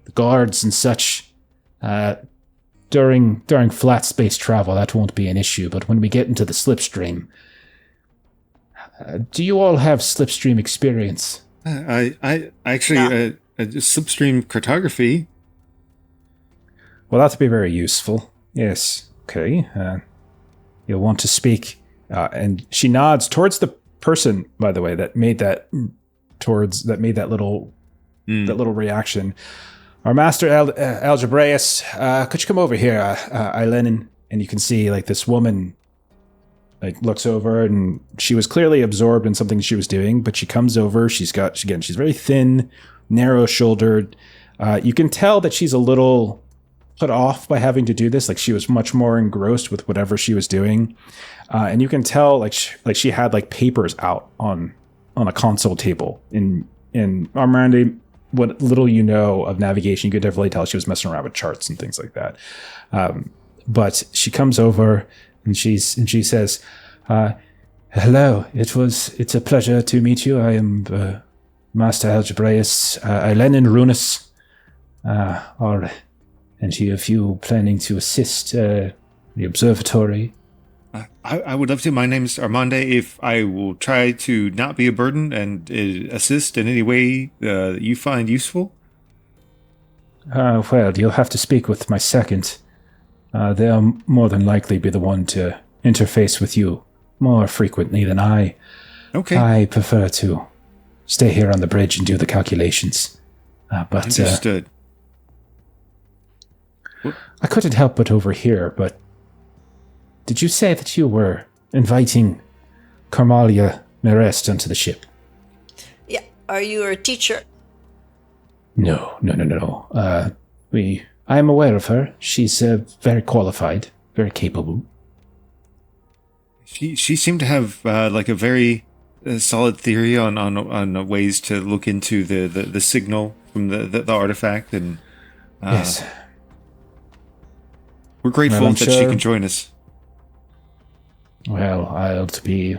the guards and such. During flat space travel, that won't be an issue, but when we get into the Slipstream, do you all have Slipstream experience? I actually Slipstream cartography. Well, that'd be very useful. Yes. Okay. You'll want to speak, and she nods towards the person, by the way, that made that little reaction. Our master Algebraeus, could you come over here, Lynne? And you can see like this woman like looks over, and she was clearly absorbed in something she was doing, but she comes over. She's very thin, narrow-shouldered. You can tell that she's a little put off by having to do this. Like she was much more engrossed with whatever she was doing, and you can tell like she had like papers out on a console table. In Armande, what little you know of navigation, you could definitely tell she was messing around with charts and things like that. But she comes over and she says, "Hello, it's a pleasure to meet you. I am Master Algebraeus, Lynne Runus. Are any of you planning to assist the observatory?" I would love to. My name's Armande. If I will try to not be a burden and assist in any way that you find useful. Well, you'll have to speak with my second. They'll more than likely be the one to interface with you more frequently than I. Okay. I prefer to stay here on the bridge and do the calculations. But understood. I couldn't help but overhear, but did you say that you were inviting Carmalia Merest onto the ship? Yeah. Are you a teacher? No. I am aware of her. She's very qualified, very capable. She seemed to have like a very solid theory on ways to look into the signal from the artifact, and yes, we're grateful that she can join us. Well, it'll be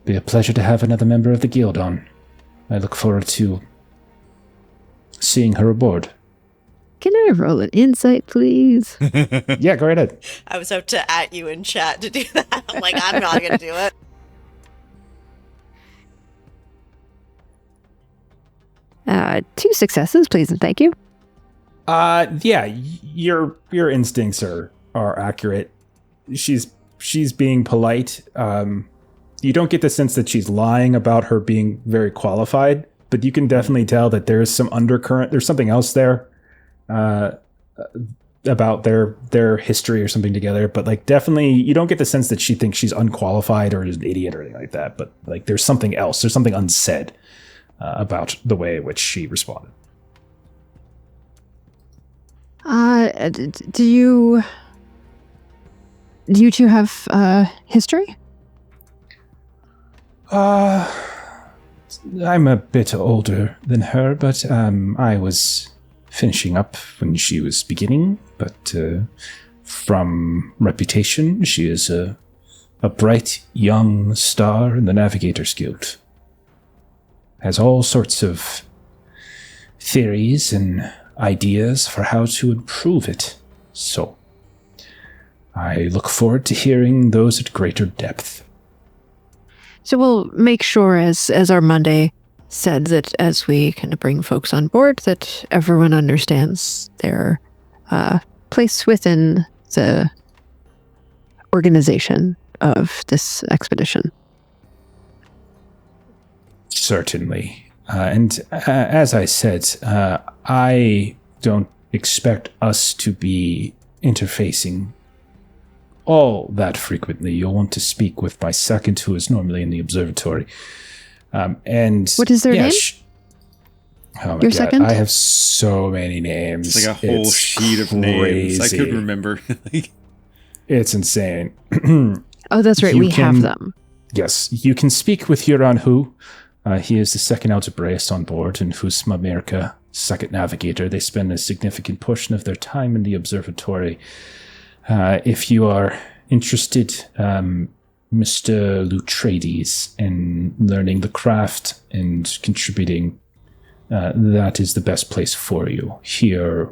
a pleasure to have another member of the guild on. I look forward to seeing her aboard. Can I roll an insight, please? Yeah, go right ahead. I was out to at you in chat to do that. I'm like, I'm not going to do it. 2 successes, please, and thank you. Yeah, your instincts are accurate. She's being polite. You don't get the sense that she's lying about her being very qualified, but you can definitely tell that there's some undercurrent. There's something else there about their history or something together. But like, definitely, you don't get the sense that she thinks she's unqualified or is an idiot or anything like that. But like, there's something else. There's something unsaid about the way in which she responded. Do you two have history? I'm a bit older than her, but I was finishing up when she was beginning. But from reputation, she is a bright young star in the Navigators Guild. Has all sorts of theories and ideas for how to improve it. So I look forward to hearing those at greater depth. So we'll make sure, as Armande said, that as we kind of bring folks on board, that everyone understands their place within the organization of this expedition. Certainly. And as I said, I don't expect us to be interfacing all that frequently. You'll want to speak with my second, who is normally in the observatory. And what is their name? Oh my Your God, second? I have so many names. It's like a whole sheet of names. I couldn't remember. It's insane. Oh, that's right. We have them. Yes, you can speak with Huron Hu. He is the second algebraist on board, and Fusma America, second navigator. They spend a significant portion of their time in the observatory. If you are interested, Mr. Loutreides, in learning the craft and contributing, that is the best place for you. Here,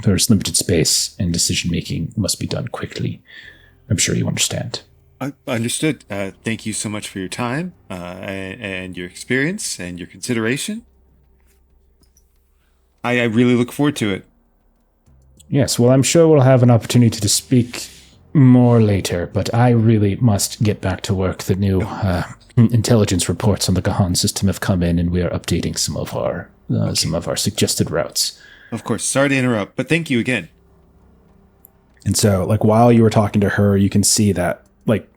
there's limited space, and decision-making must be done quickly. I'm sure you understand. Understood. Thank you so much for your time and your experience and your consideration. I really look forward to it. Yes, well, I'm sure we'll have an opportunity to speak more later, but I really must get back to work. The new intelligence reports on the Gahan system have come in, and we are updating some of our suggested routes. Of course. Sorry to interrupt, but thank you again. And so, while you were talking to her, you can see that,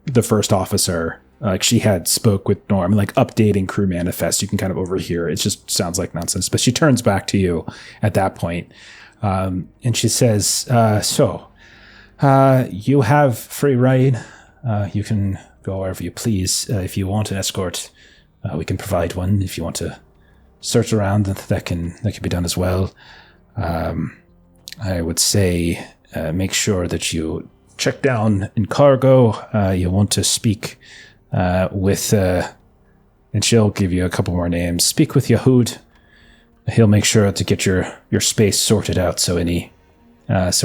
the first officer, she had spoke with Norm, updating crew manifest. You can kind of overhear. It just sounds like nonsense. But she turns back to you at that point, and she says, you have free ride. You can go wherever you please. If you want an escort, we can provide one. If you want to search around, that can be done as well. I would say make sure that you check down in cargo. You want to speak with, and she'll give you a couple more names. Speak with Yahud. He'll make sure to get your space sorted out. So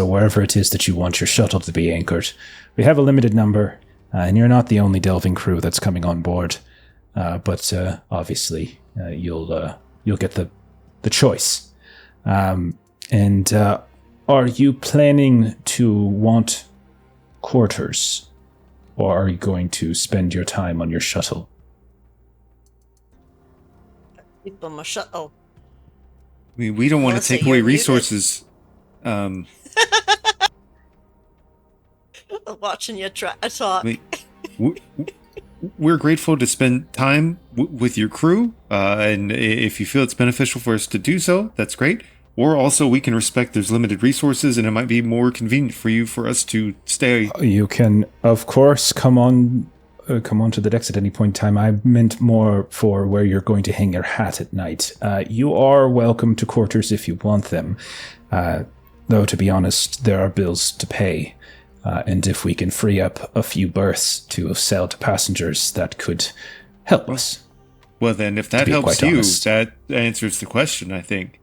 wherever it is that you want your shuttle to be anchored, we have a limited number, and you're not the only delving crew that's coming on board. But obviously, you'll get the choice. And are you planning to want quarters, or are you going to spend your time on your shuttle? Keep on my shuttle. I mean, we don't want to take away resources. Watching you try to talk. I mean, we're grateful to spend time with your crew, and if you feel it's beneficial for us to do so, that's great. Or also, we can respect there's limited resources, and it might be more convenient for us to stay. You can, of course, come on to the decks at any point in time. I meant more for where you're going to hang your hat at night. You are welcome to quarters if you want them. Though, to be honest, there are bills to pay. And if we can free up a few berths to sell to passengers, that could help us. Well, then, if that helps you, that answers the question, I think.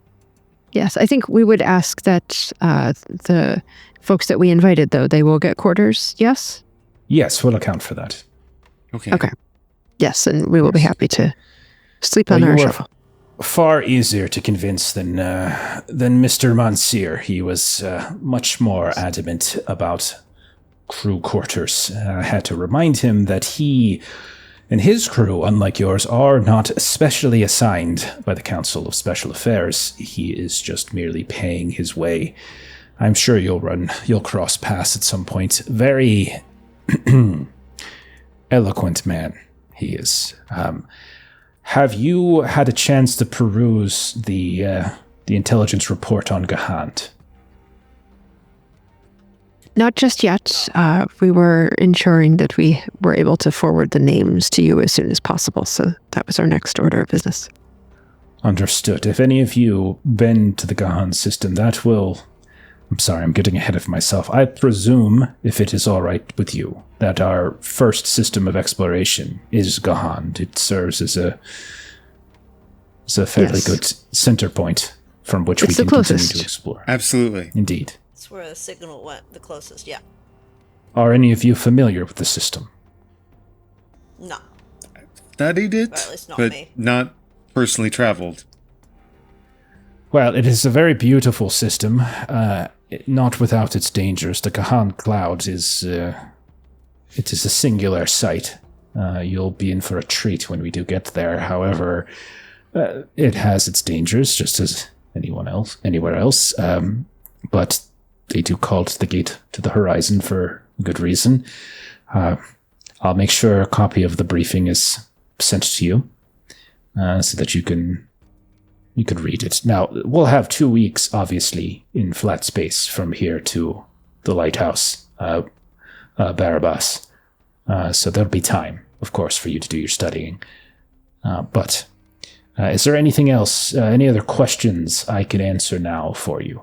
Yes, I think we would ask that the folks that we invited, though, they will get quarters, yes? Yes, we'll account for that. Okay. Yes, and we will be happy to sleep on our shuffle. Far easier to convince than Mr. Monsieur. He was much more adamant about crew quarters. I had to remind him that he and his crew, unlike yours, are not specially assigned by the Council of Special Affairs. He is just merely paying his way. I'm sure you'll cross paths at some point. Very eloquent man he is. Have you had a chance to peruse the intelligence report on Gahand? Not just yet. We were ensuring that we were able to forward the names to you as soon as possible, so that was our next order of business. Understood. If any of you been to the Gahan system, that will... I'm sorry, I'm getting ahead of myself. I presume, if it is all right with you, that our first system of exploration is Gahan. It serves as a fairly good center point from which we can continue to explore. Absolutely. Indeed. That's where the signal went the closest, yeah. Are any of you familiar with the system? No. Studied it, Or at least not but me. not personally traveled. Well, it is a very beautiful system, not without its dangers. The Gahan Cloud is a singular sight. You'll be in for a treat when we do get there. However, it has its dangers, just as anywhere else. But they do call it the gate to the horizon for good reason. I'll make sure a copy of the briefing is sent to you, so that you can read it. Now, we'll have 2 weeks, obviously, in flat space from here to the lighthouse, Barabbas. So there'll be time, of course, for you to do your studying. But is there anything else, any other questions I can answer now for you?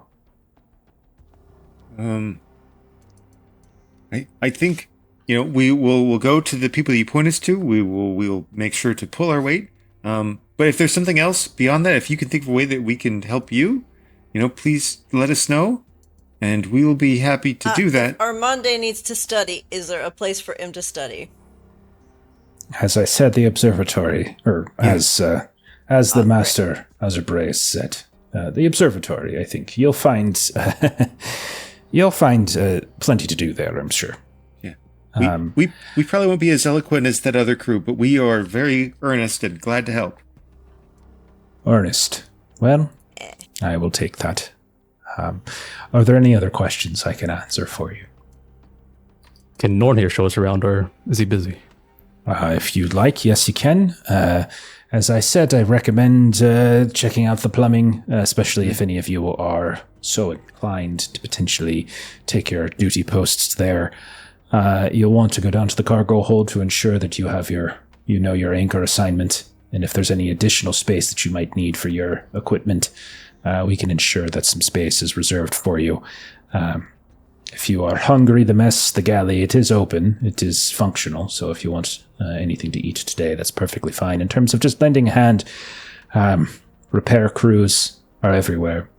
I think, we'll go to the people you point us to. We'll make sure to pull our weight. But if there's something else beyond that, if you can think of a way that we can help you, please let us know, and we will be happy to do that. Armande needs to study. Is there a place for him to study? As I said, the observatory, or as the master Azurbrace said, the observatory. I think you'll find plenty to do there, I'm sure. Yeah, we probably won't be as eloquent as that other crew, but we are very earnest and glad to help. Earnest. Well, I will take that. Are there any other questions I can answer for you? Can Norn here show us around, or is he busy? If you'd like, yes, you can. As I said, I recommend checking out the plumbing, especially if any of you are so inclined to potentially take your duty posts there. You'll want to go down to the cargo hold to ensure that you have your anchor assignment, and if there's any additional space that you might need for your equipment, we can ensure that some space is reserved for you. If you are hungry, the galley, it is open, it is functional, so if you want anything to eat today, that's perfectly fine. In terms of just lending a hand, repair crews are everywhere.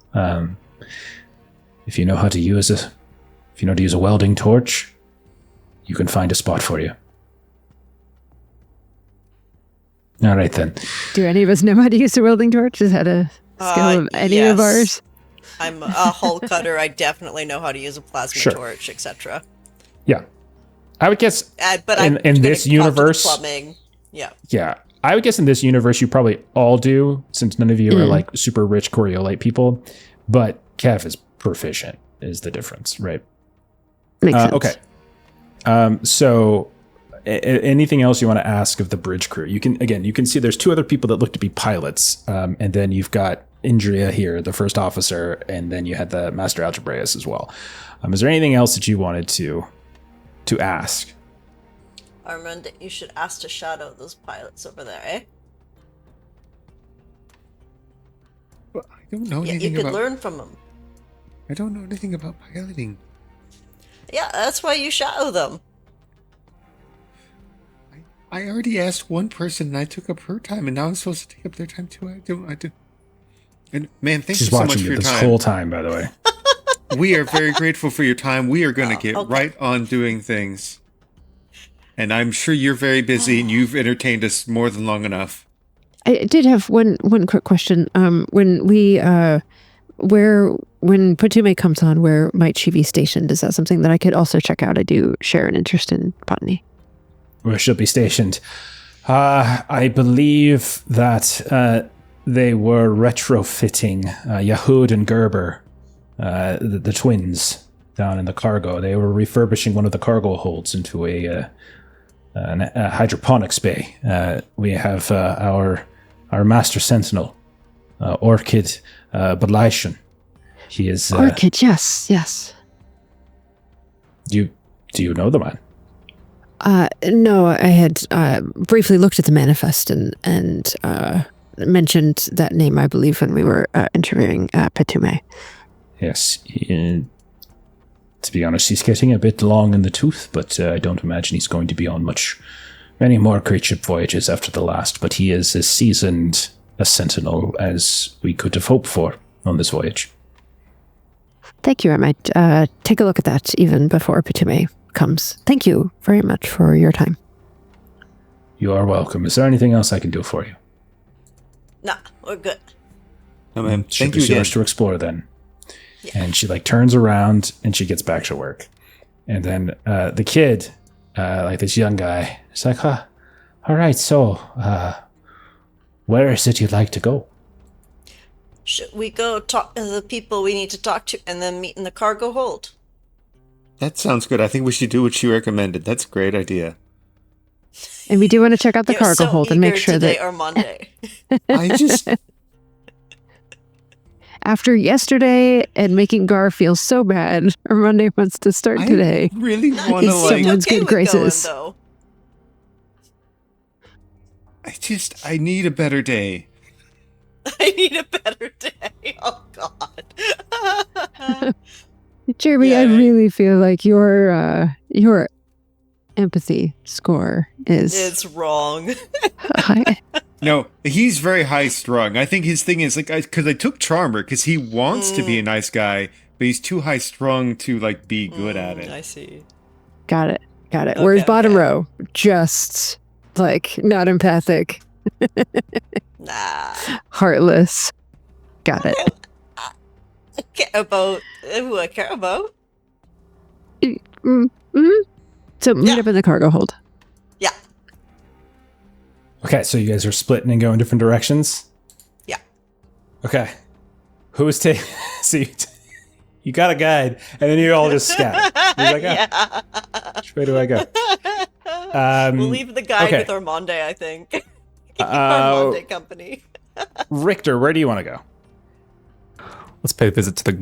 If you know how to use a welding torch, you can find a spot for you. All right, then. Do any of us know how to use a welding torch? Is that a skill of any of ours? I'm a hull cutter. I definitely know how to use a plasma torch, etc. Yeah. I would guess but in this universe... Plumbing. Yeah. Yeah. I would guess in this universe you probably all do, since none of you are like super rich Coriolite people. But Kev is proficient, is the difference, right? Makes sense. Okay. So anything else you want to ask of the bridge crew? You can see there's 2 other people that look to be pilots, and then you've got Indria here, the first officer, and then you had the Master Algebraeus as well. Is there anything else that you wanted to ask? Armande, you should ask to shadow those pilots over there, eh? Well, I don't know anything you could learn from them. I don't know anything about piloting. Yeah, that's why you shadow them. I already asked one person and I took up her time, and now I'm supposed to take up their time too. I do. And man, thank you so much for your time. She's watching you this whole time, by the way. We are very grateful for your time. We are going to get right on doing things. And I'm sure you're very busy and you've entertained us more than long enough. I did have one quick question. When Patume comes on, where might she be stationed? Is that something that I could also check out? I do share an interest in botany. Where she'll be stationed? I believe that they were retrofitting Yahud and Gerber, the twins, down in the cargo. They were refurbishing one of the cargo holds into a hydroponics bay. We have our master sentinel, Orchid Belaishan. He is Orchid, yes. Do you know the man? No, I had briefly looked at the manifest and mentioned that name, I believe, when we were interviewing Petume. Yes. To be honest, he's getting a bit long in the tooth, but I don't imagine he's going to be on many more great ship voyages after the last, but he is as seasoned a sentinel as we could have hoped for on this voyage. Thank you. I might take a look at that even before Petume comes. Thank you very much for your time. You are welcome. Is there anything else I can do for you? Nah, we're good. No, ma'am. Ship Thank you is again. yours to explore then. Yeah. And she turns around and she gets back to work. And then the kid, this young guy, is like, all right, so where is it you'd like to go? Should we go talk to the people we need to talk to and then meet in the cargo hold? That sounds good. I think we should do what she recommended. That's a great idea. And we do want to check out the You're cargo so hold and make eager sure today, that Armande. I just... after yesterday and making Gar feel so bad, Armande wants to start today. I really want to, It's someone's good with going, graces. though. I need a better day. I need a better day. Oh, God. Jeremy, I Yeah. really feel like your empathy score is It's wrong. high. No, he's very high strung. I think his thing is because I took Charmer because he wants to be a nice guy, but he's too high strung to be good at it. I see. Got it. Okay, Whereas bottom okay. row, just not empathic, Nah. heartless. Got it. I care about who I care about. Mm-hmm. So meet Yeah. up in the cargo hold. Yeah. Okay, so you guys are splitting and going different directions? Yeah. Okay. Who is taking... So you got a guide, and then you all just scatter. You're like, Yeah. which way do I go? We'll leave the guide okay. with Armande, I think. Keep Armande company. Richter, where do you want to go? Let's pay a visit to the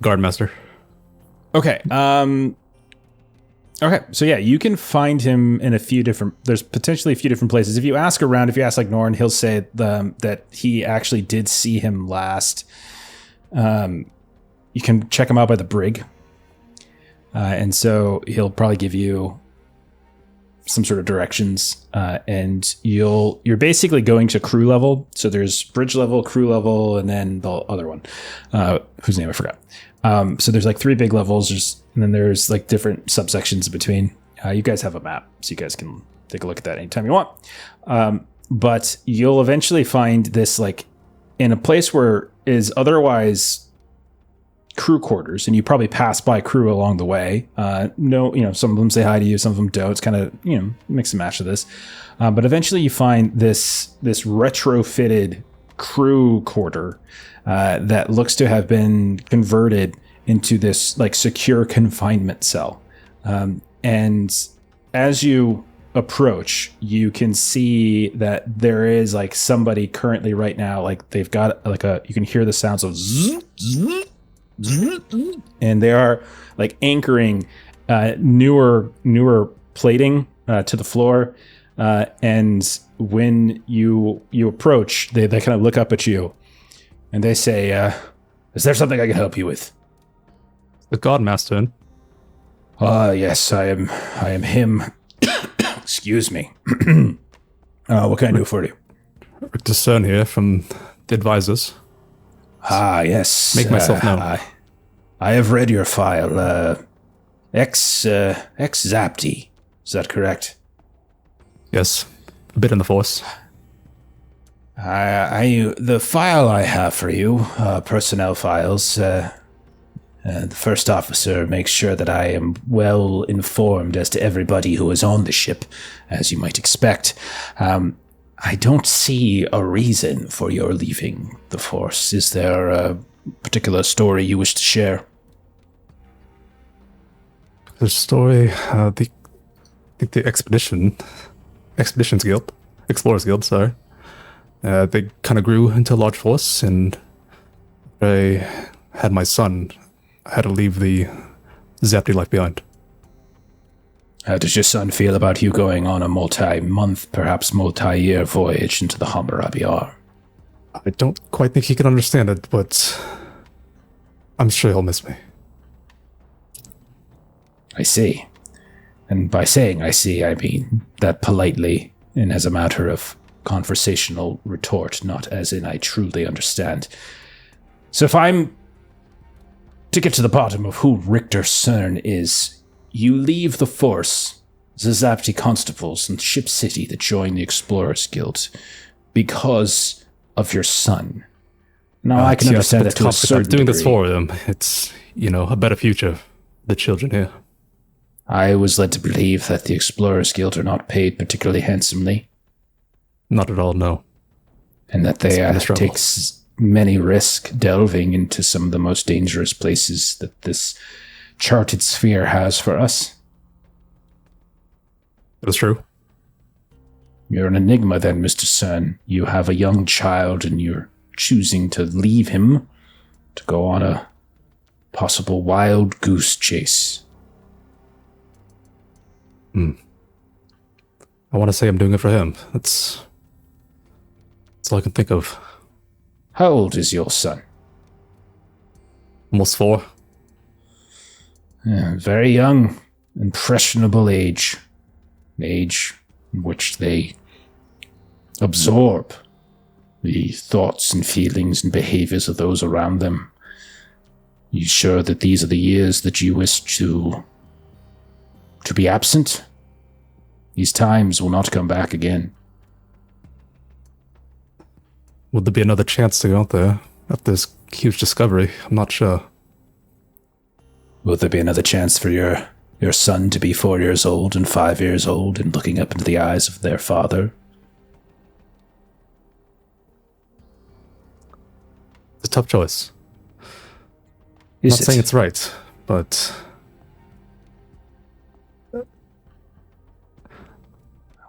guard master. Okay. Okay. So yeah, you can find him in there's potentially a few different places. If you ask around, if you ask Norn, he'll say that he actually did see him last. You can check him out by the brig. And so he'll probably give you some sort of directions. And you're basically going to crew level. So there's bridge level, crew level, and then the other one, whose name I forgot. So there's 3 big levels, and then there's different subsections in between. You guys have a map, so you guys can take a look at that anytime you want. But you'll eventually find this in a place where is otherwise crew quarters, and you probably pass by crew along the way. Some of them say hi to you, some of them don't. It's kind of mix and match of this. But eventually you find this retrofitted crew quarter that looks to have been converted into this secure confinement cell. And as you approach, you can see that there is somebody currently right now, they've got you can hear the sounds of zzz, zzz, zzz, and they are anchoring newer plating to the floor. And when you approach, they kind of look up at you. And they say, is there something I can help you with? The guard master. Yes, I am him. Excuse me. What can I do for you? Richter Cerne here from the advisors. Yes. Make myself known. I have read your file. Ex-Zapti. Is that correct? Yes, a bit in the force. The file I have for you, personnel files, the first officer makes sure that I am well informed as to everybody who is on the ship, as you might expect. I don't see a reason for your leaving the force. Is there a particular story you wish to share? The story, the Expeditions Guild, Explorers Guild, sorry. They kind of grew into a large force, and I had my son. I had to leave the Zapti life behind. How does your son feel about you going on a multi-month, perhaps multi-year voyage into the Hammurabi? I don't quite think he can understand it, but I'm sure he'll miss me. I see. And by saying I see, I mean that politely and as a matter of conversational retort, not as in I truly understand. So if I'm to get to the bottom of who Richter Cerne is, you leave the Force, the Zapti Constables, and Ship City to join the Explorers Guild because of your son. Now, I can understand that to a certain I'm doing degree. this for them. It's, a better future for the children here. I was led to believe that the Explorers Guild are not paid particularly handsomely. Not at all, no. And that they take many risks delving into some of the most dangerous places that this charted sphere has for us. That's true. You're an enigma then, Mr. Cerne. You have a young child and you're choosing to leave him to go on a possible wild goose chase. I want to say I'm doing it for him. That's all I can think of. How old is your son? Almost 4. Very young, impressionable age. Age in which they absorb the thoughts and feelings and behaviors of those around them. You sure that these are the years that you wish to be absent? These times will not come back again. Would there be another chance to go out there after this huge discovery? I'm not sure. Will there be another chance for your son to be 4 years old and 5 years old and looking up into the eyes of their father? It's a tough choice. Is Not saying it's right, but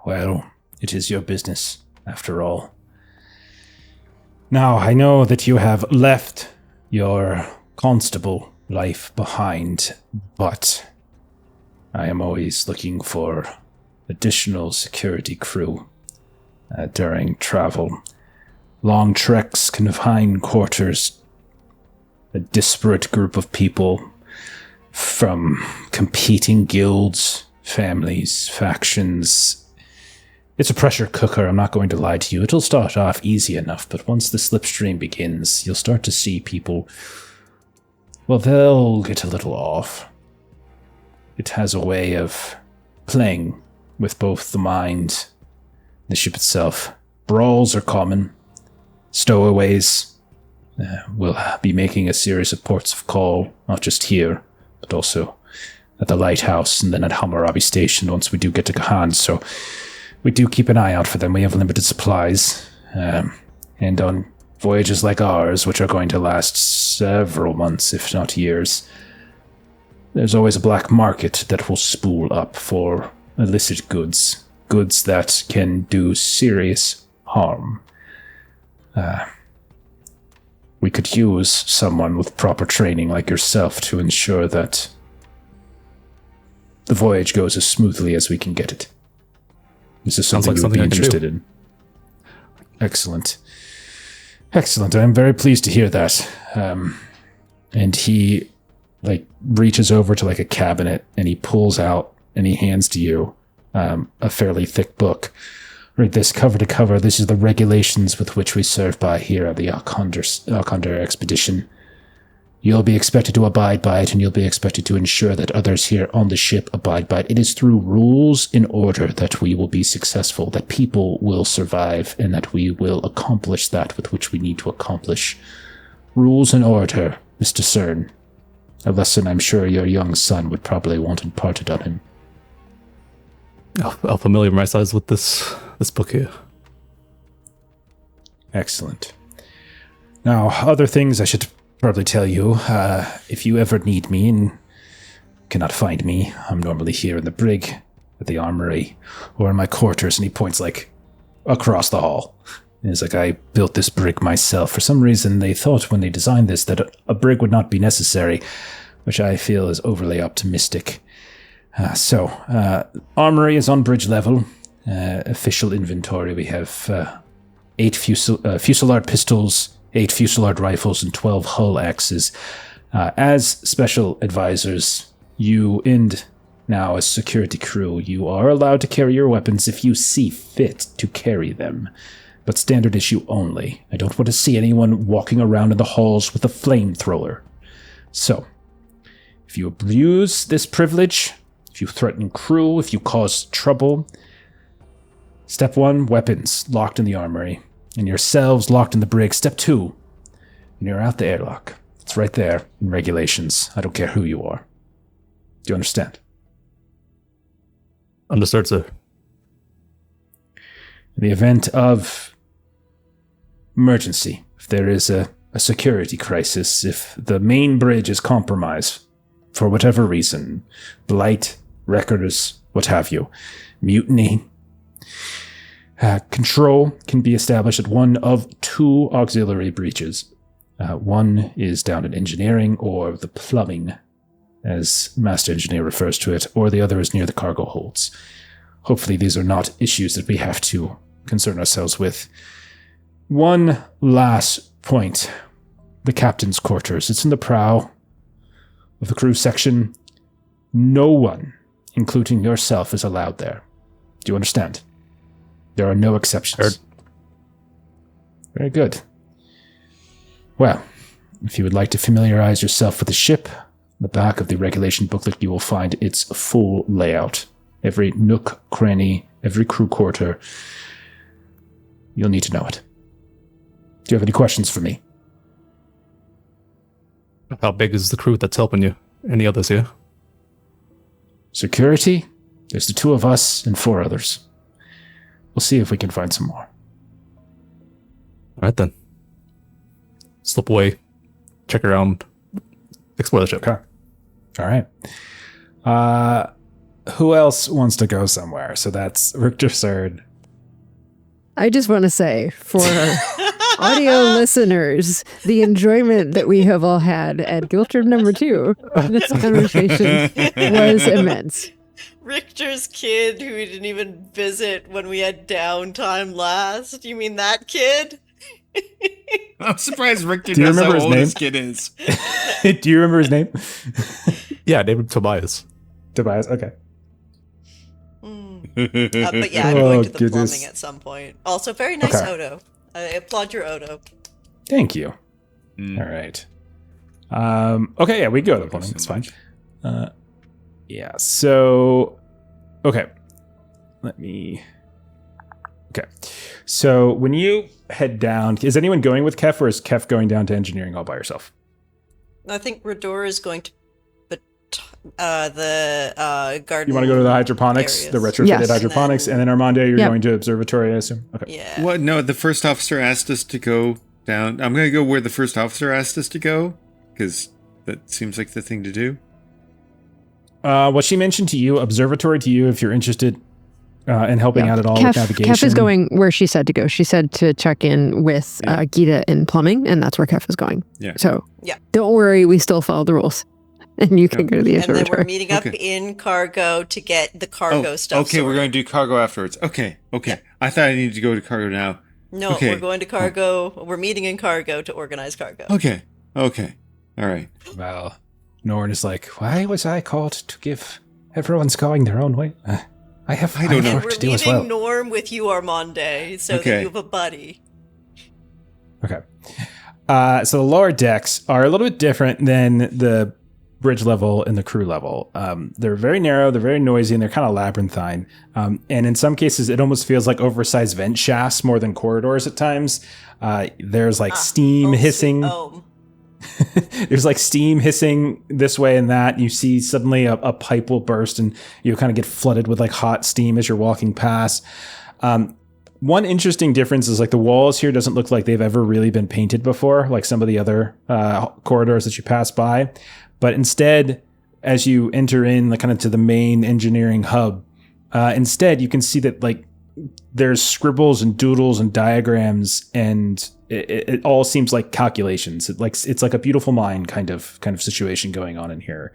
well, it is your business, after all. Now, I know that you have left your constable life behind, but I am always looking for additional security crew during travel. Long treks, confined quarters, a disparate group of people from competing guilds, families, factions. It's a pressure cooker, I'm not going to lie to you. It'll start off easy enough, but once the slipstream begins, you'll start to see people, well, they'll get a little off. It has a way of playing with both the mind and the ship itself. Brawls are common. Stowaways will be making a series of ports of call, not just here, but also at the lighthouse and then at Hammurabi Station once we do get to Akhander. So we do keep an eye out for them. We have limited supplies. And on voyages like ours, which are going to last several months, if not years, there's always a black market that will spool up for illicit goods. Goods that can do serious harm. We could use someone with proper training like yourself to ensure that the voyage goes as smoothly as we can get it. This is something you would be interested in. Excellent. Excellent. I'm very pleased to hear that. And he reaches over to a cabinet and he pulls out and he hands to you a fairly thick book. Read this cover to cover. This is the regulations with which we serve by here at the Akhander expedition. You'll be expected to abide by it, and you'll be expected to ensure that others here on the ship abide by it. It is through rules and order that we will be successful, that people will survive, and that we will accomplish that with which we need to accomplish. Rules and order, Mr. Cerne. A lesson I'm sure your young son would probably want imparted on him. I'll familiarize myself with this book here. Excellent. Now, other things I should probably tell you. If you ever need me and cannot find me, I'm normally here in the brig, at the armory, or in my quarters, and he points across the hall. And he's I built this brig myself. For some reason, they thought when they designed this that a brig would not be necessary, which I feel is overly optimistic. Armory is on bridge level. Official inventory, we have 8 Fusillard pistols, 8 Fusillard rifles, and 12 hull axes. As special advisors, you and now as security crew, you are allowed to carry your weapons if you see fit to carry them, but standard issue only. I don't want to see anyone walking around in the halls with a flamethrower. So, if you abuse this privilege, if you threaten crew, if you cause trouble, Step 1, weapons locked in the armory, and yourselves locked in the brig. Step 2, and you're out the airlock. It's right there in regulations. I don't care who you are. Do you understand? Understood, sir. In the event of emergency, if there is a security crisis, if the main bridge is compromised for whatever reason, blight, wreckers, what have you, mutiny, control can be established at one of 2 auxiliary breaches. One is down in engineering, or the plumbing, as Master Engineer refers to it, or the other is near the cargo holds. Hopefully these are not issues that we have to concern ourselves with. One last point. The captain's quarters. It's in the prow of the crew section. No one, including yourself, is allowed there. Do you understand? There are no exceptions. Very good. Well, if you would like to familiarize yourself with the ship, the back of the regulation booklet you will find its full layout. Every nook, cranny, every crew quarter. You'll need to know it. Do you have any questions for me? How big is the crew that's helping you? Any others here? Security? There's the 2 of us and 4 others. We'll see if we can find some more. All right, then. Slip away, check around, explore the ship. Okay. All right. Who else wants to go somewhere? So that's Richter Cerne. I just want to say, for audio listeners, the enjoyment that we have all had at Guild Trip number 2, this conversation was immense. Richter's kid who we didn't even visit when we had downtime last. You mean that kid? I'm surprised Richter Do you knows how remember his old name? his kid is. Do you remember his name? Yeah, named Tobias. Tobias, okay. But yeah, I'm Oh, going to the goodness. plumbing at some point. Also, very nice Okay. Odo. I applaud your Odo. Thank you. All right. Okay, yeah, we go to the plumbing. so It's fine. much. Yeah, so... Okay. Let me... Okay. So when you head down... Is anyone going with Kef, or is Kef going down to engineering all by herself? I think Rador is going to the garden. You want to go to the hydroponics, areas. the retrofitted Yes. hydroponics, and then Armande, you're Yep. going to observatory, I assume? Okay. Yeah. What? No, the first officer asked us to go down. I'm going to go where the first officer asked us to go, because that seems like the thing to do. What she mentioned to you, observatory to you, if you're interested in helping out at all with navigation. Kef is going where she said to go. She said to check in with Gita in plumbing, and that's where Kef is going. Yeah. So Yeah. don't worry, we still follow the rules. And you can go to the And then we're observatory. meeting up in cargo to get the cargo stuff. Okay, we're sorted. going to do cargo afterwards. Okay. I thought I needed to go to cargo now. No, Okay. we're going to cargo. We're meeting in cargo to organize cargo. Okay. All right. Well, Norn is like, why was I called to give... Everyone's going their own way. I have don't know. And work we're to do as leaving well. Norm with you, Armande, so Okay. that you have a buddy. Okay. So the lower decks are a little bit different than the bridge level and the crew level. They're very narrow, they're very noisy, and they're kind of labyrinthine. And in some cases, it almost feels like oversized vent shafts more than corridors at times. There's like steam hissing. Oh, There's like steam hissing this way and that. You see suddenly a pipe will burst and you kind of get flooded with like hot steam as you're walking past. One interesting difference is like the walls here doesn't look like they've ever really been painted before, like some of the other corridors that you pass by. But instead, as you enter in like kind of to the main engineering hub, instead you can see that like there's scribbles and doodles and diagrams, and it all seems like calculations. It's like a beautiful mind kind of situation going on in here.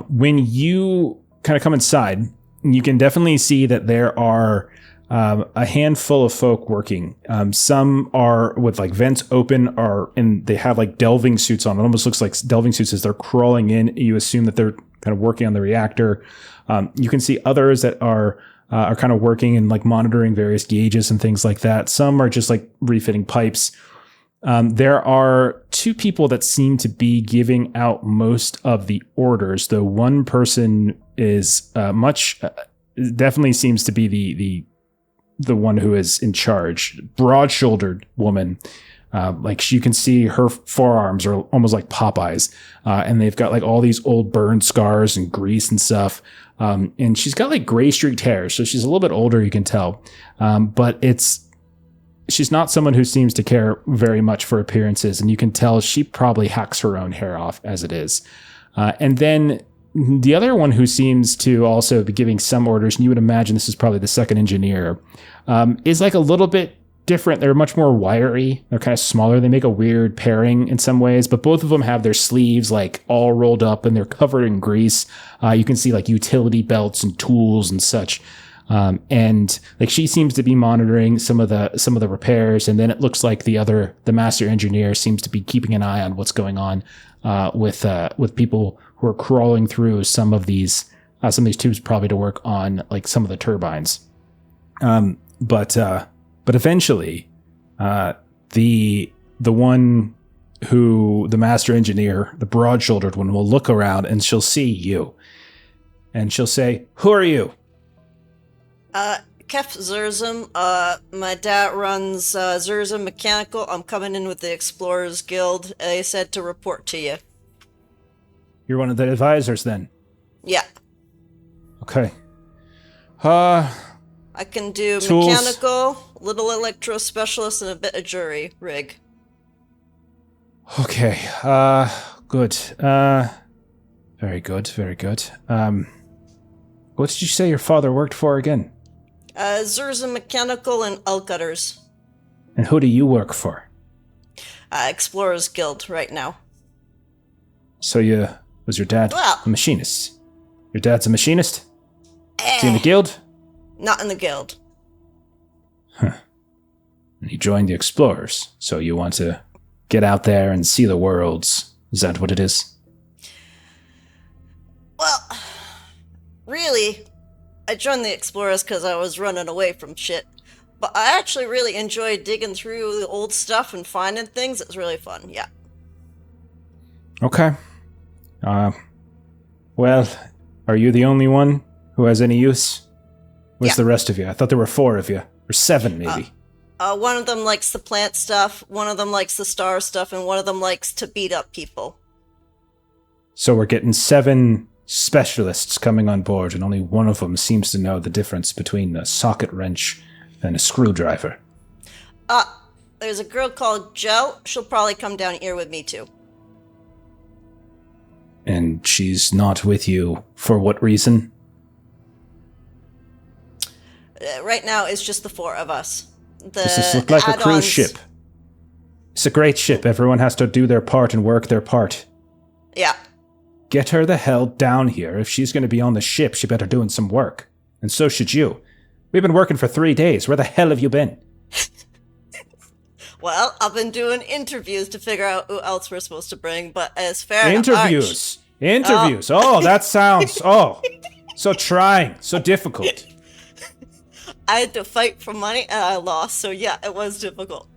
When you kind of come inside, you can definitely see that there are a handful of folk working. Some are with like vents open, and they have like delving suits on. It almost looks like delving suits as they're crawling in. You assume that they're kind of working on the reactor. You can see others that are kind of working and like monitoring various gauges and things like that. Some are just like refitting pipes. There are two people that seem to be giving out most of the orders, though one person is definitely seems to be the one who is in charge. Broad-shouldered woman. Like you can see her forearms are almost like Popeye's, and they've got like all these old burn scars and grease and stuff. And she's got like gray streaked hair, so she's a little bit older, you can tell. But she's not someone who seems to care very much for appearances, and you can tell she probably hacks her own hair off as it is. And then the other one who seems to also be giving some orders, and you would imagine this is probably the second engineer, is like a little bit different. They're much more wiry. They're kind of smaller. They make a weird pairing in some ways, but both of them have their sleeves like all rolled up and they're covered in grease. You can see like utility belts and tools and such. And like she seems to be monitoring some of the repairs, and then it looks like the master engineer seems to be keeping an eye on what's going on with people who are crawling through some of these tubes, probably to work on like some of the turbines. But eventually, the one who the master engineer, the broad-shouldered one, will look around and she'll see you, and she'll say, "Who are you?" Kef Zerzum. My dad runs Zerzum Mechanical. I'm coming in with the Explorers Guild. They said to report to you. You're one of the advisors, then. Yeah. Okay. I can do tools. mechanical, little electro specialist, and a bit of jury rig. Okay. Good. Very good. Very good. What did you say your father worked for again? Zerzum Mechanical and Elcutters. And who do you work for? Explorers Guild right now. So was your dad a machinist? Your dad's a machinist? Is he in the guild? Not in the guild. Huh. And he joined the Explorers, so you want to get out there and see the worlds. Is that what it is? Well, really, I joined the Explorers because I was running away from shit. But I actually really enjoy digging through the old stuff and finding things. It's really fun, yeah. Okay. Well, are you the only one who has any use? Where's the rest of you? I thought there were 4 of you. Or 7, maybe. One of them likes the plant stuff, one of them likes the star stuff, and one of them likes to beat up people. So we're getting 7 specialists coming on board, and only one of them seems to know the difference between a socket wrench and a screwdriver. There's a girl called Joe. She'll probably come down here with me, too. And she's not with you for what reason? Right now, it's just the 4 of us. Does this look like a cruise ship? It's a great ship. Everyone has to do their part and work their part. Yeah. Get her the hell down here. If she's going to be on the ship, she better doing some work. And so should you. We've been working for 3 days. Where the hell have you been? Well, I've been doing interviews to figure out who else we're supposed to bring, but as fair Interviews. Oh, that sounds, so trying, so difficult. I had to fight for money and I lost, so yeah, it was difficult.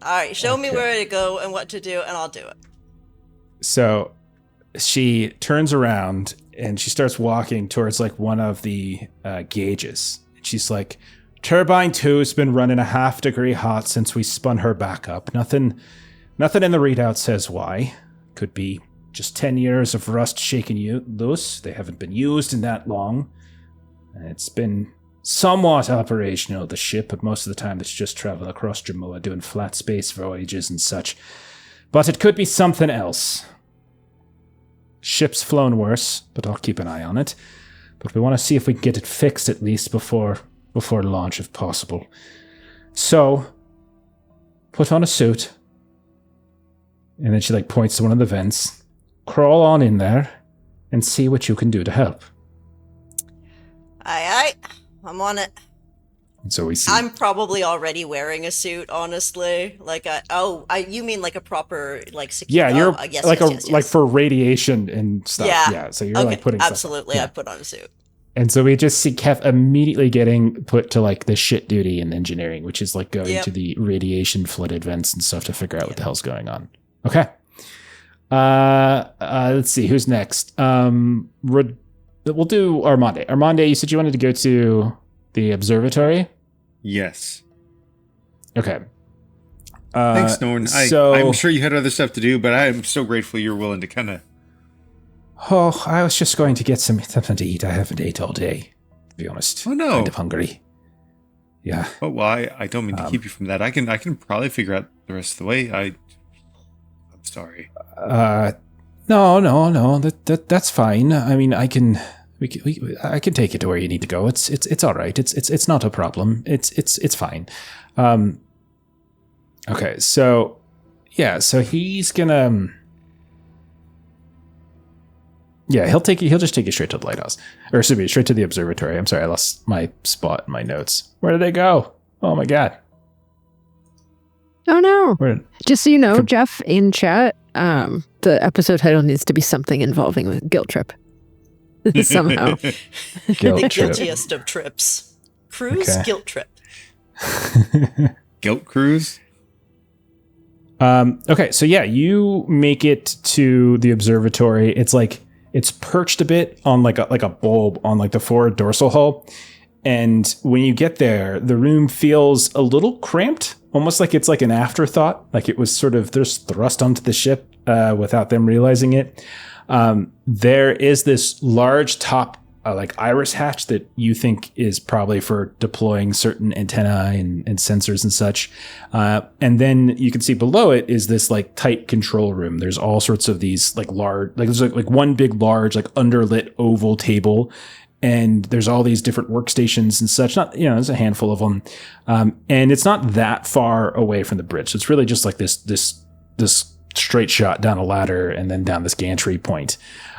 Alright, show me where to go and what to do, and I'll do it. So she turns around and she starts walking towards like one of the gauges. She's like, Turbine 2's been running a ½ degree hot since we spun her back up. Nothing in the readout says why. Could be just 10 years of rust shaking you loose. They haven't been used in that long. It's been somewhat operational, the ship, but most of the time it's just travel across Jamoa doing flat space voyages and such. But it could be something else. Ship's flown worse, but I'll keep an eye on it. But we want to see if we can get it fixed at least before launch, if possible. So, put on a suit. And then she points to one of the vents. Crawl on in there. and see what you can do to help. Aye, I'm on it. And so we see. I'm probably already wearing a suit, honestly. Like, you mean like a proper, like, Yeah, you're yes, like yes. like for radiation and stuff. Yeah, so you're like putting absolutely. Stuff. Yeah. I put on a suit. And so we just see Kev immediately getting put to like the shit duty in engineering, which is like going to the radiation flooded vents and stuff to figure out what the hell's going on. Okay. Let's see who's next. We'll do Armande. Armande, you said you wanted to go to the observatory. Yes. Okay. Thanks, Norn. I'm sure you had other stuff to do, but I'm so grateful you're willing to kind of. Oh, I was just going to get something to eat. I haven't ate all day, to be honest. Oh, no. Kind of hungry. Yeah. Oh, well, I don't mean to keep you from that. I can probably figure out the rest of the way. I'm sorry. No. That's fine. I mean, I can take it to where you need to go. It's all right. It's not a problem. It's fine. Okay. So he's gonna. Yeah, he'll just take you straight to the lighthouse, or excuse me, straight to the observatory. I'm sorry, I lost my spot in my notes. Where did they go? Oh my god! Oh no! Just so you know, Jeff, in chat, the episode title needs to be something involving a guilt trip. Somehow, the guiltiest of trips. Cruise guilt trip. Guilt cruise. Okay, so yeah, you make it to the observatory. It's perched a bit on like a bulb on like the forward dorsal hull. And when you get there, the room feels a little cramped, almost like it's like an afterthought, like it was sort of just thrust onto the ship without them realizing it. There is this large top like iris hatch that you think is probably for deploying certain antennae and sensors and such. And then you can see below it is this like tight control room. There's all sorts of these like large, like there's like one big large like underlit oval table. And there's all these different workstations and such. Not, there's a handful of them. And it's not that far away from the bridge. So it's really just like this straight shot down a ladder and then down this gantry point.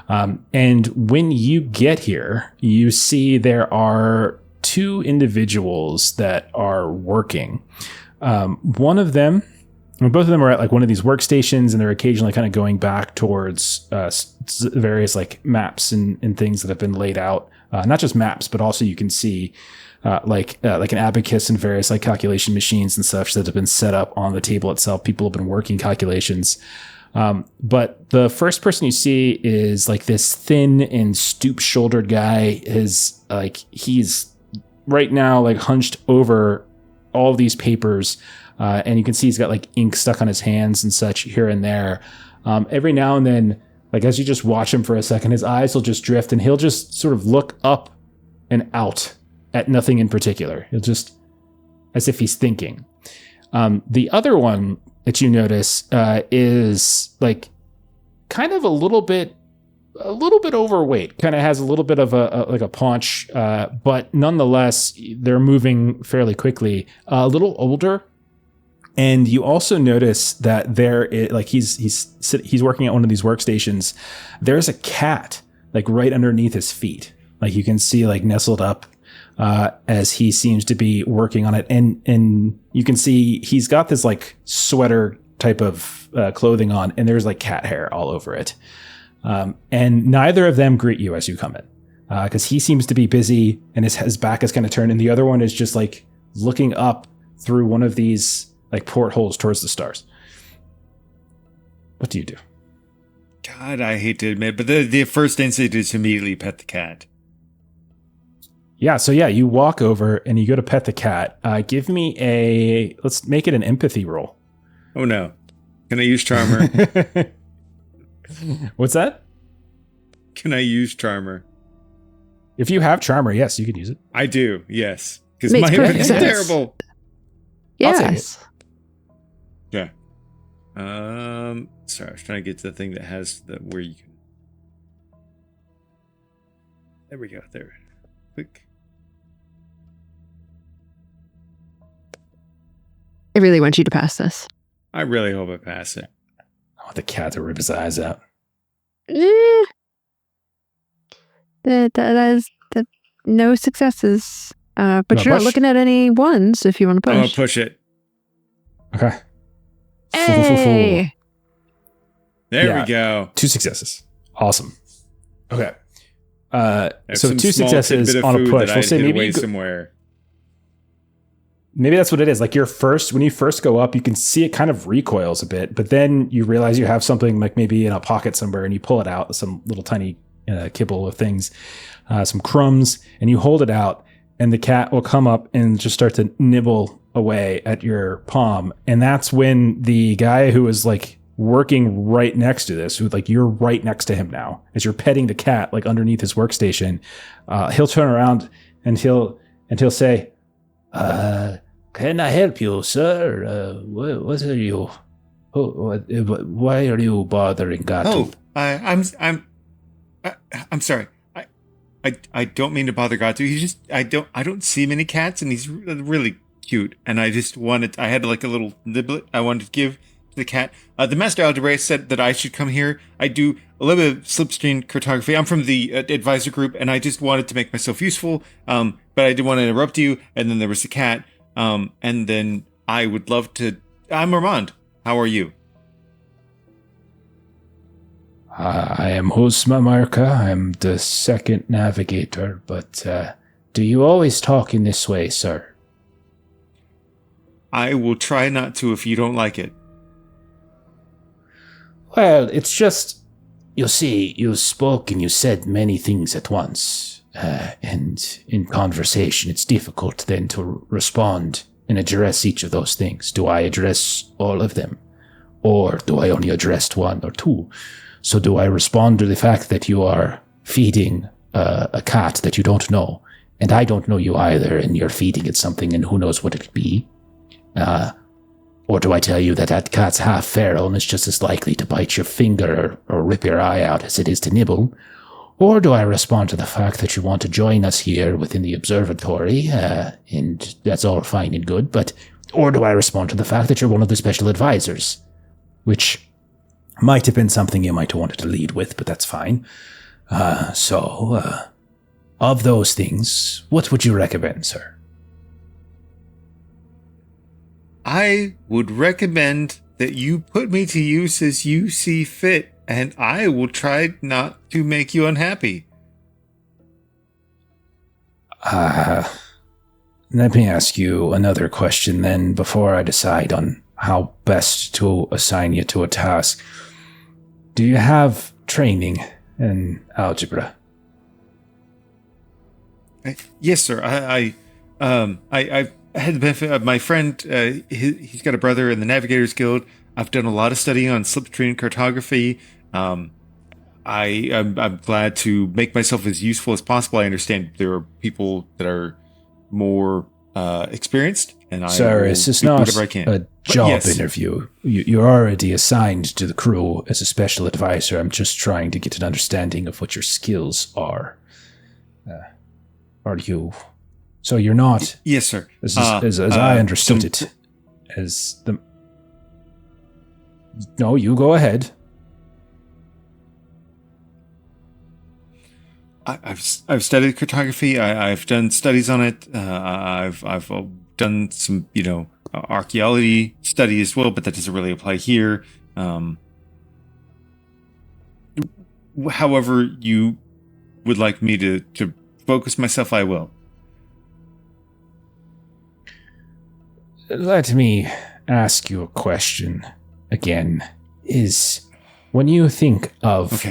And when you get here, you see there are two individuals that are working. One of them, both of them are at like one of these workstations, and they're occasionally kind of going back towards various like maps and things that have been laid out. Not just maps, but also you can see like an abacus and various like calculation machines and such that have been set up on the table itself. People have been working calculations. But the first person you see is like this thin and stoop-shouldered guy. He's right now like hunched over all of these papers, and you can see he's got like ink stuck on his hands and such here and there. Every now and then, like as you just watch him for a second, his eyes will just drift and he'll just sort of look up and out at nothing in particular. He'll just, as if he's thinking. The other one that you notice is like kind of a little bit overweight, kind of has a little bit of a paunch, but nonetheless they're moving fairly quickly. A little older, and you also notice that he's working at one of these workstations. There's a cat like right underneath his feet, like you can see like nestled up. As he seems to be working on it. And you can see he's got this like sweater type of clothing on, and there's like cat hair all over it. And neither of them greet you as you come in, because he seems to be busy and his back is kind of turned, and the other one is just like looking up through one of these like portholes towards the stars. What do you do? God, I hate to admit, but the first instinct is to immediately pet the cat. Yeah, so you walk over and you go to pet the cat. Give me let's make it an empathy roll. Oh no. Can I use Charmer? What's that? Can I use Charmer? If you have Charmer, yes, you can use it. I do, yes. Because Makes my perfect empathy's sense. terrible. Yes. Yeah. Sorry, I was trying to get to the thing that has where you can. There we go. There. Click. I really want you to pass this. I really hope I pass it. I want the cat to rip his eyes out. Eh, No successes. But No you're not push? looking at any ones if you want to I'm gonna push. push it. Okay. Hey! There Yeah. we go. 2 successes. Awesome. Okay. I have So some 2 small successes tidbit of on a food push. that We'll I'd say hid maybe away you go, somewhere. maybe that's what it is. Like when you first go up, you can see it kind of recoils a bit, but then you realize you have something like maybe in a pocket somewhere, and you pull it out, some little tiny kibble of things, some crumbs, and you hold it out, and the cat will come up and just start to nibble away at your palm. And that's when the guy who is like working right next to this, who like you're right next to him now, as you're petting the cat like underneath his workstation, he'll turn around and he'll say, "Can I help you, sir? What are you? Why are you bothering Gato?" I'm sorry. I don't mean to bother Gato. I don't see many cats, and he's really cute. And I had like a little niblet I wanted to give to the cat. The Master Algorab said that I should come here. I do a little bit of Slipstream cartography. I'm from the advisor group, and I just wanted to make myself useful. But I didn't want to interrupt you. And then there was the cat. And then I would love to. I'm Armande. How are you? I am Husma Marka. I'm the second navigator, but do you always talk in this way, sir? I will try not to if you don't like it. Well, it's just, you see, you spoke and you said many things at once, and in conversation it's difficult then to respond and address each of those things. Do I address all of them? Or do I only address 1 or 2? So do I respond to the fact that you are feeding a cat that you don't know, and I don't know you either, and you're feeding it something and who knows what it could be? Or do I tell you that that cat's half feral and is just as likely to bite your finger or rip your eye out as it is to nibble? Or do I respond to the fact that you want to join us here within the observatory, and that's all fine and good, or do I respond to the fact that you're one of the special advisors, which might have been something you might have wanted to lead with, but that's fine. Of those things, what would you recommend, sir? I would recommend that you put me to use as you see fit, and I will try not to make you unhappy. Let me ask you another question then before I decide on how best to assign you to a task. Do you have training in algebra? Yes, sir. I had the benefit of my friend. He's got a brother in the Navigators Guild. I've done a lot of studying on Slipstream cartography. I'm glad to make myself as useful as possible. I understand there are people that are more experienced, and I Sir, will this is do not whatever I can. a job interview. You're already assigned to the crew as a special advisor. I'm just trying to get an understanding of what your skills are. Are you? So you're not. Yes, sir. As I understood it, as the. No, you go ahead. I've studied cartography. I've done studies on it. I've done some archaeology study as well, but that doesn't really apply here. However you would like me to focus myself, I will. Let me ask you a question again. Is when you think of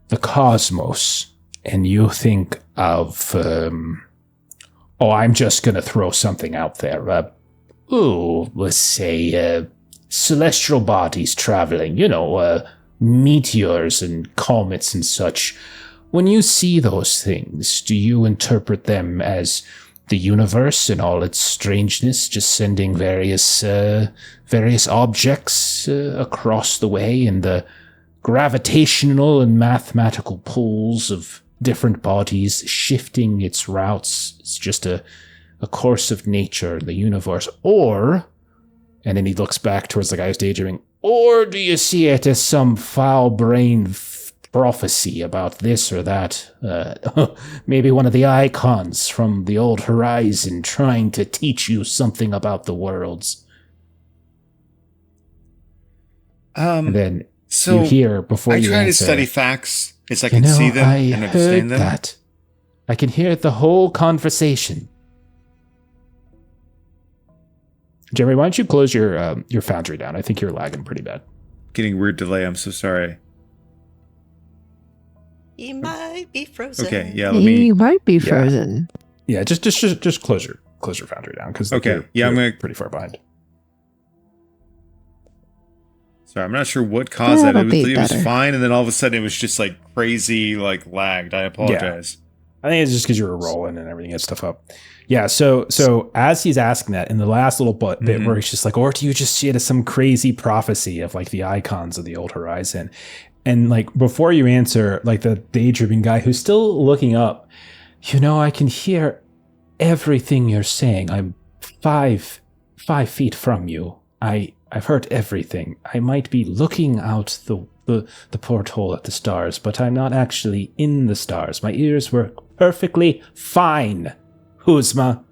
the cosmos and you think of, I'm just going to throw something out there. Let's say celestial bodies traveling, meteors and comets and such. When you see those things, do you interpret them as the universe in all its strangeness, just sending various objects across the way, and the gravitational and mathematical pulls of different bodies shifting its routes? It's just a course of nature in the universe. Or, and then he looks back towards the guy who's daydreaming, or do you see it as some foul-brained prophecy about this or that. Maybe one of the icons from the old horizon trying to teach you something about the worlds. And then so you hear before you I try to answer, study facts as I can see them and understand them. That. I can hear the whole conversation. Jeremy, why don't you close your Foundry down? I think you're lagging pretty bad. Getting weird delay. I'm so sorry. He might be frozen. Okay, yeah. He might be frozen. Yeah, just close your Foundry down because okay. Yeah, I'm pretty far behind. Sorry, I'm not sure what caused that. It was better. fine, and then all of a sudden it was just like crazy, like lagged. I apologize. I think it's just because you were rolling and everything had stuff up. Yeah, so as he's asking that in the last little bit where he's just like, or do you just see it as some crazy prophecy of like the icons of the old horizon? And like before you answer, like the daydreaming guy who's still looking up, I can hear everything you're saying. I'm 5 feet from you. I've heard everything. I might be looking out the porthole at the stars, but I'm not actually in the stars. My ears work perfectly fine. Huzma.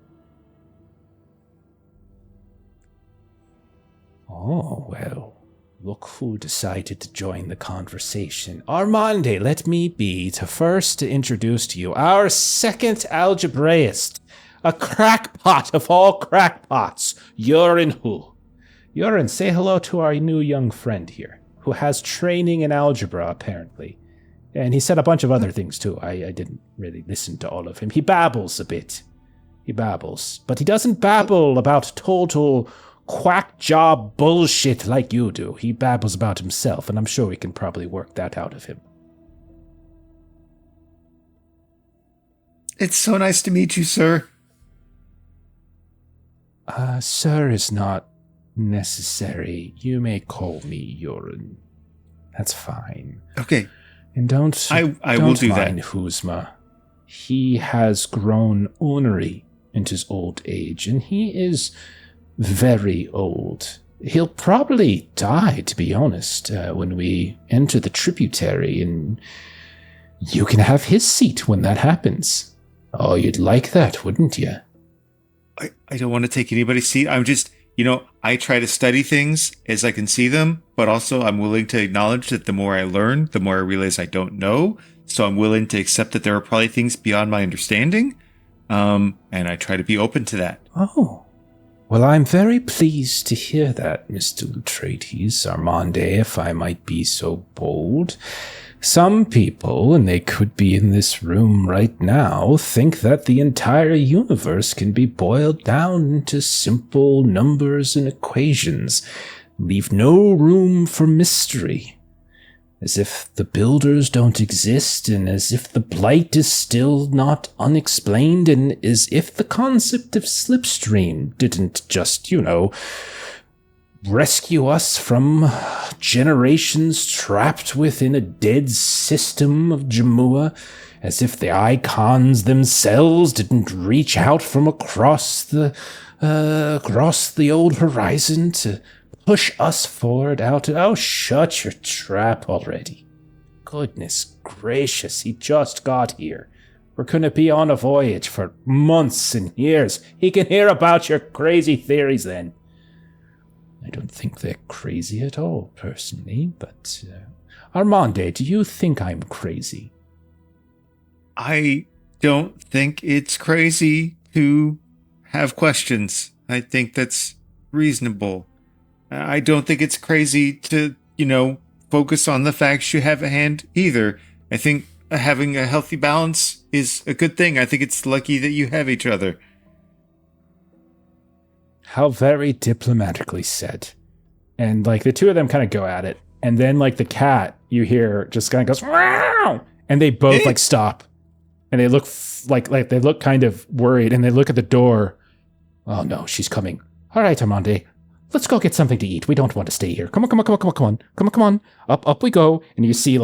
Oh, well, look who decided to join the conversation. Armande, let me be to introduce to you our second algebraist, a crackpot of all crackpots, Yorin. Yorin, say hello to our new young friend here, who has training in algebra, apparently. And he said a bunch of other things, too. I didn't really listen to all of him. He babbles a bit. But he doesn't babble about total quack job bullshit like you do. He babbles about himself, and I'm sure we can probably work that out of him. It's so nice to meet you, sir. Sir is not necessary. You may call me Yorin. That's fine. Okay. And don't will do mind that. Huzma. He has grown ornery in his old age, and he is very old. He'll probably die, to be honest, when we enter the tributary, and you can have his seat when that happens. Oh, you'd like that, wouldn't you? I don't want to take anybody's seat. I'm just, I try to study things as I can see them, but also I'm willing to acknowledge that the more I learn, the more I realize I don't know. So I'm willing to accept that there are probably things beyond my understanding. And I try to be open to that. Oh, well, I'm very pleased to hear that, Mr. Loutreides, Armande, if I might be so bold. Some people, and they could be in this room right now, think that the entire universe can be boiled down into simple numbers and equations, leave no room for mystery. As if the builders don't exist, and as if the blight is still not unexplained, and as if the concept of Slipstream didn't just, rescue us from generations trapped within a dead system of Jamua, as if the icons themselves didn't reach out from across the old horizon to push us forward out. Oh, shut your trap already. Goodness gracious, he just got here. We're going to be on a voyage for months and years. He can hear about your crazy theories then. I don't think they're crazy at all, personally, but... Armande, do you think I'm crazy? I don't think it's crazy to have questions. I think that's reasonable. I don't think it's crazy to, focus on the facts you have at hand either. I think having a healthy balance is a good thing. I think it's lucky that you have each other. How very diplomatically said. And, the two of them kind of go at it. And then, the cat, you hear, just kind of goes, "Meow!" And they both, stop. And they look, they look kind of worried. And they look at the door. Oh, no, she's coming. All right, Armande. Let's go get something to eat. We don't want to stay here. Come on. Up we go. And you see,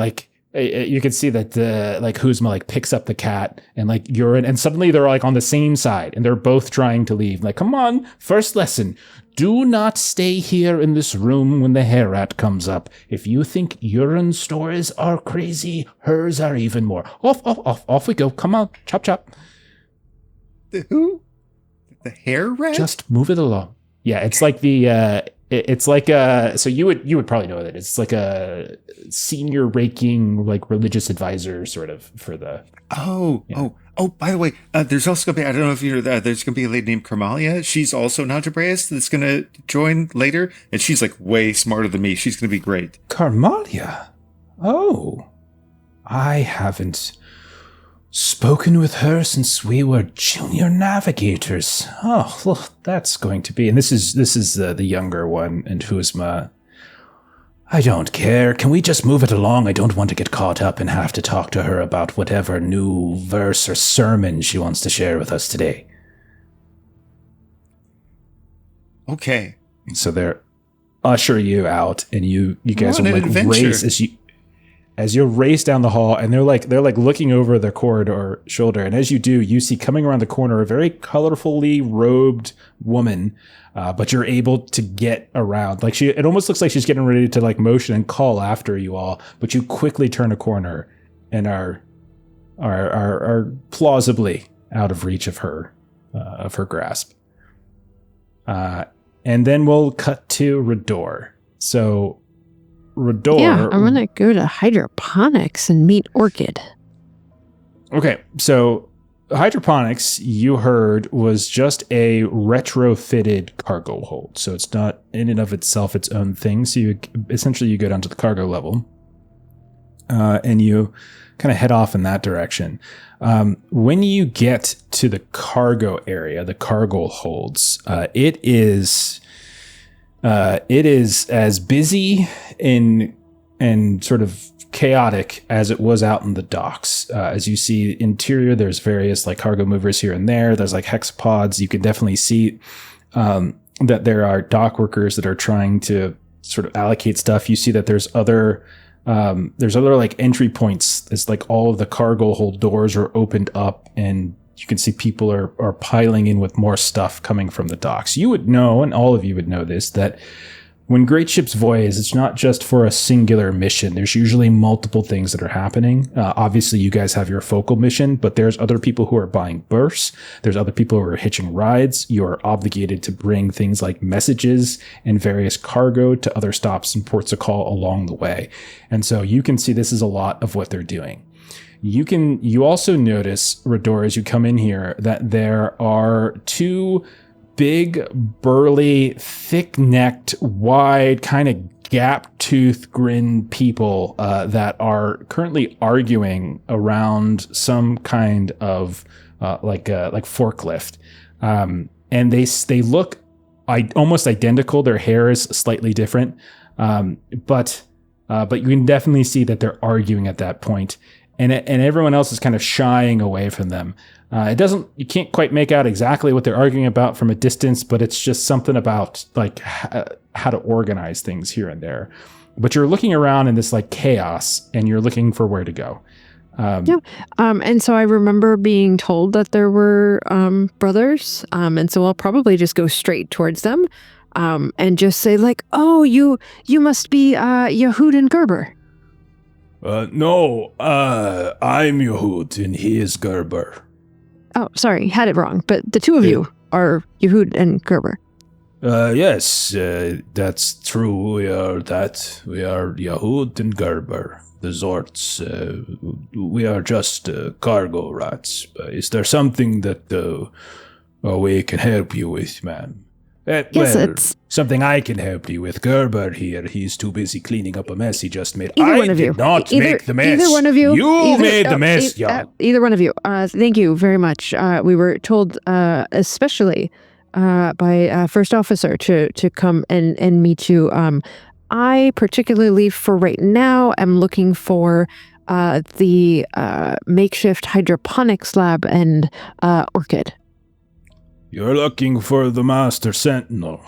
you can see that Huzma like picks up the cat and like urine, and suddenly they're like on the same side and they're both trying to leave. Like, come on, first lesson. Do not stay here in this room when the hair rat comes up. If you think urine stories are crazy, hers are even more. Off we go. Come on, chop chop. The who? The hair rat? Just move it along. Yeah, it's like so you would probably know that it's like a senior raking like religious advisor sort of for the. Oh, by the way, there's also gonna be, I don't know if you know that, there's gonna be a lady named Carmalia. She's also an Algebraist that's gonna join later, and she's like way smarter than me. She's gonna be great. Carmalia? Oh, I haven't spoken with her since we were junior navigators. Oh, well, that's going to be, and this is the younger one, and Huzma. I don't care. Can we just move it along? I don't want to get caught up and have to talk to her about whatever new verse or sermon she wants to share with us today. Okay. So they're usher you out, and you guys will like race as you race down the hall, and they're like looking over the corridor shoulder, and as you do, you see coming around the corner a very colorfully robed woman. But you're able to get around. Like it almost looks like she's getting ready to like motion and call after you all, but you quickly turn a corner and are plausibly out of reach of her grasp. And then we'll cut to Rador. So Rador. Yeah, I'm gonna go to hydroponics and meet Orchid. Okay, so hydroponics, you heard, was just a retrofitted cargo hold. So it's not in and of itself its own thing. So you go down to the cargo level and you kind of head off in that direction. When you get to the cargo area, the cargo holds, it is as busy and sort of chaotic as it was out in the docks. As you see interior, there's various like cargo movers here and there. There's like hexapods. You can definitely see that there are dock workers that are trying to sort of allocate stuff. You see that there's other like entry points. It's like all of the cargo hold doors are opened up, and you can see people are piling in with more stuff coming from the docks. You would know, and all of you would know this, that when great ships voyage, it's not just for a singular mission. There's usually multiple things that are happening. Obviously, you guys have your focal mission, but there's other people who are buying berths. There's other people who are hitching rides. You are obligated to bring things like messages and various cargo to other stops and ports of call along the way. And so you can see this is a lot of what they're doing. You also notice, Rador, as you come in here, that there are two big, burly, thick-necked, wide, kind of gap-toothed grin people that are currently arguing around some kind of like forklift, and they look almost identical. Their hair is slightly different, but you can definitely see that they're arguing at that point, and everyone else is kind of shying away from them. You can't quite make out exactly what they're arguing about from a distance, but it's just something about like how to organize things here and there. But you're looking around in this like chaos, and you're looking for where to go. And so I remember being told that there were brothers, and so I'll probably just go straight towards them and just say like, "Oh, you must be Yehud and Gerber." No, I'm Yehud and he is Gerber. Oh, sorry, had it wrong. But the two of you are Yehud and Gerber. Yes, that's true. We are Yehud and Gerber, the Zorts. We are just cargo rats. Is there something that we can help you with, ma'am? Yes, it's something I can help you with. Gerber here, he's too busy cleaning up a mess he just made. Either one of you. I did not make the mess. Either one of you. You made the mess, y'all. Either one of you. Thank you very much. We were told, especially by First Officer, to come and meet you. I particularly, for right now, am looking for the makeshift hydroponics lab and Orchid. You're looking for the Master Sentinel.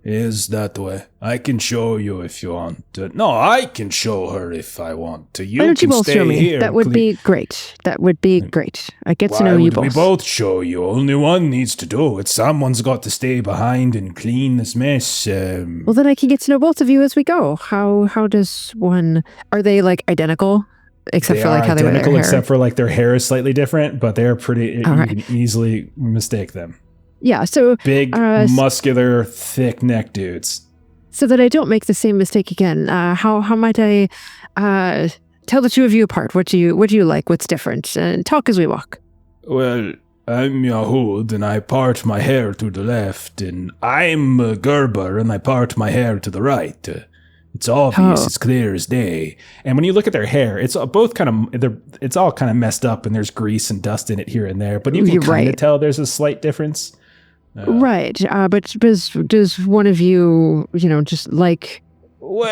is that way. I can show you if you want. No, I can show her if I want to. You Why don't you can both stay show me? here. That would be great. That would be great. I get to Why know you would both. we both show you? Only one needs to do it. Someone's got to stay behind and clean this mess. Well, then I can get to know both of you as we go. How does one? Are they like identical, except for like how they wear their hair? Except for like their hair is slightly different, but they're pretty. You right. can easily mistake them. Yeah. So Big, muscular, thick-necked dudes. So that I don't make the same mistake again. How might I tell the two of you apart? What do you like? What's different? And talk as we walk. Well, I'm Yahud, and I part my hair to the left, and I'm Gerber, and I part my hair to the right. It's obvious, It's clear as day. And when you look at their hair, it's both kind of it's all kind of messed up, and there's grease and dust in it here and there. But you can kind of tell there's a slight difference. Right, but does one of you, just like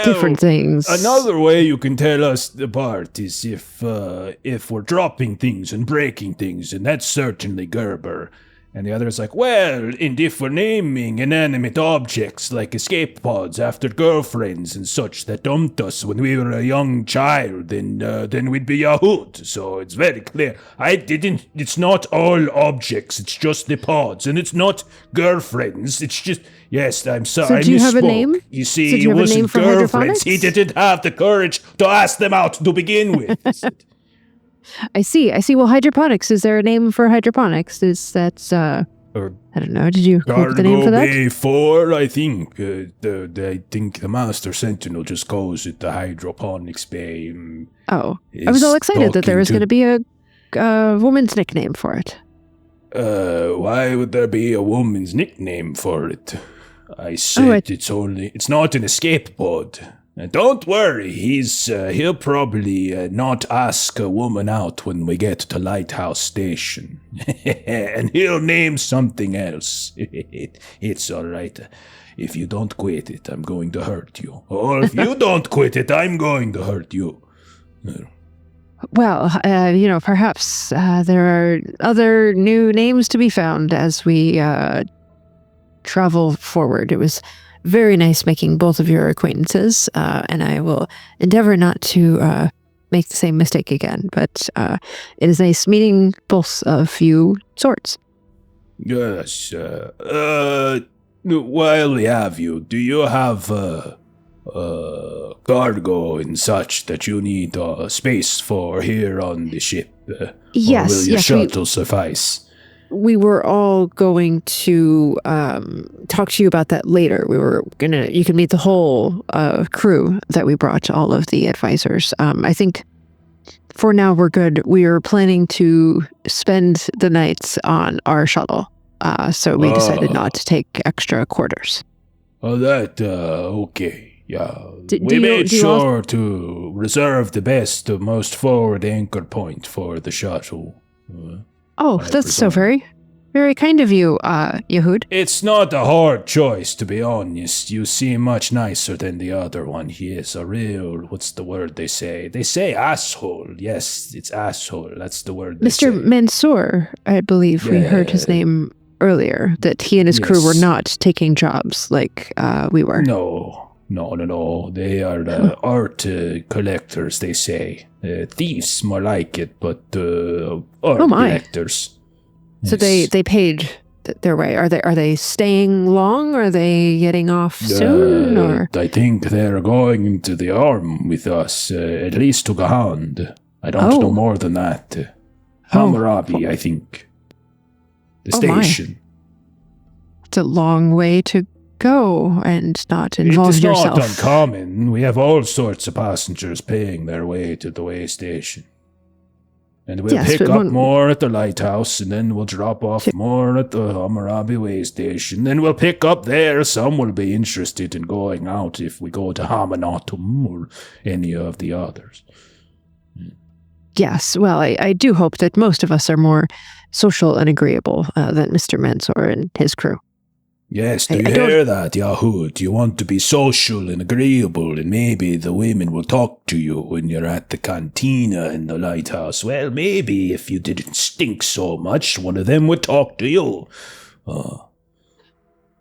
different things? Another way you can tell us apart is if we're dropping things and breaking things, and that's certainly Gerber. And the other is like, well, and if we're naming inanimate objects like escape pods after girlfriends and such that dumped us when we were a young child, then we'd be Yahud. So it's very clear. It's not all objects, it's just the pods. And it's not girlfriends, it's just, yes, I'm sorry, so I do you have a misspoke. name? You see, it wasn't girlfriends. He didn't have the courage to ask them out to begin with. I see. Well, hydroponics. Is there a name for hydroponics? I don't know. Did you come up with a name for that? B4, I think. I think the Master Sentinel just calls it the hydroponics bay. Oh, I was all excited that there was going to be a woman's nickname for it. Why would there be a woman's nickname for it? I said it's not an escape pod. Don't worry, he'll probably not ask a woman out when we get to Lighthouse Station. And he'll name something else. It's all right. If you don't quit it, I'm going to hurt you. Or if you don't quit it, I'm going to hurt you. Well, perhaps there are other new names to be found as we travel forward. It was very nice making both of your acquaintances, and I will endeavor not to make the same mistake again. But it is nice meeting both of you sorts. Yes. While we have you, do you have cargo and such that you need space for here on the ship? Yes. Or will your shuttle suffice? We were all going to talk to you about that later. You can meet the whole crew that we brought, all of the advisors. I think for now we're good. We are planning to spend the nights on our shuttle. So we decided not to take extra quarters. Oh, okay. Yeah. We made sure to reserve the best, most forward anchor point for the shuttle. That's so very, very kind of you, Yahud. It's not a hard choice, to be honest. You seem much nicer than the other one. He is a real, what's the word they say? They say asshole. Yes, it's asshole. That's the word they say. Mr. Mansour, I believe we heard his name earlier, that he and his crew were not taking jobs like we were. No. They are art collectors, they say. Thieves, more like it, but art collectors. So yes. they paid their way. Are they staying long? Are they getting off soon? Or I think they're going into the arm with us, at least to Gahand. I don't know more than that. Hammurabi, I think. The station. It's a long way to go and not involve yourself. It is not uncommon. We have all sorts of passengers paying their way to the way station. And we'll pick up more at the lighthouse, and then we'll drop off more at the Hammurabi way station. Then we'll pick up there. Some will be interested in going out if we go to Hamanatum or any of the others. Yes, well, I do hope that most of us are more social and agreeable than Mr. Mansour and his crew. Yes, do you hear that, Yahud? You want to be social and agreeable, and maybe the women will talk to you when you're at the cantina in the lighthouse. Well, maybe if you didn't stink so much, one of them would talk to you.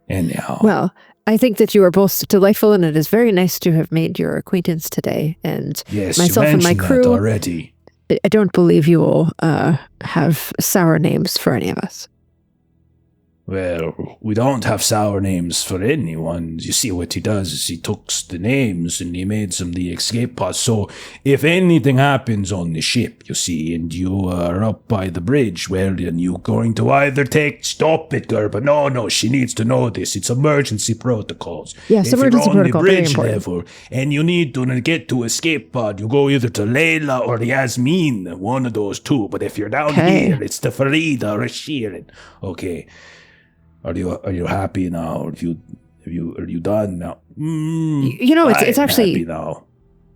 Anyhow. Well, I think that you are both delightful, and it is very nice to have made your acquaintance today. And Yes, myself you and my mentioned crew, that already. I don't believe you will have sour names for any of us. Well, we don't have sour names for anyone. You see, what he does is he took the names and he made some the escape pods. So if anything happens on the ship, you see, and you are up by the bridge, well, then you're going to either stop it, Gerber. No, she needs to know this. It's emergency protocols. Yes, if emergency you're on protocol, the very bridge important. level and you need to get to escape pod, you go either to Layla or Yasmin, one of those two. But if you're down Okay. here, it's the Farida or Shirin. Okay. Are you happy now? Are you done now? You know, it's I'm actually happy now.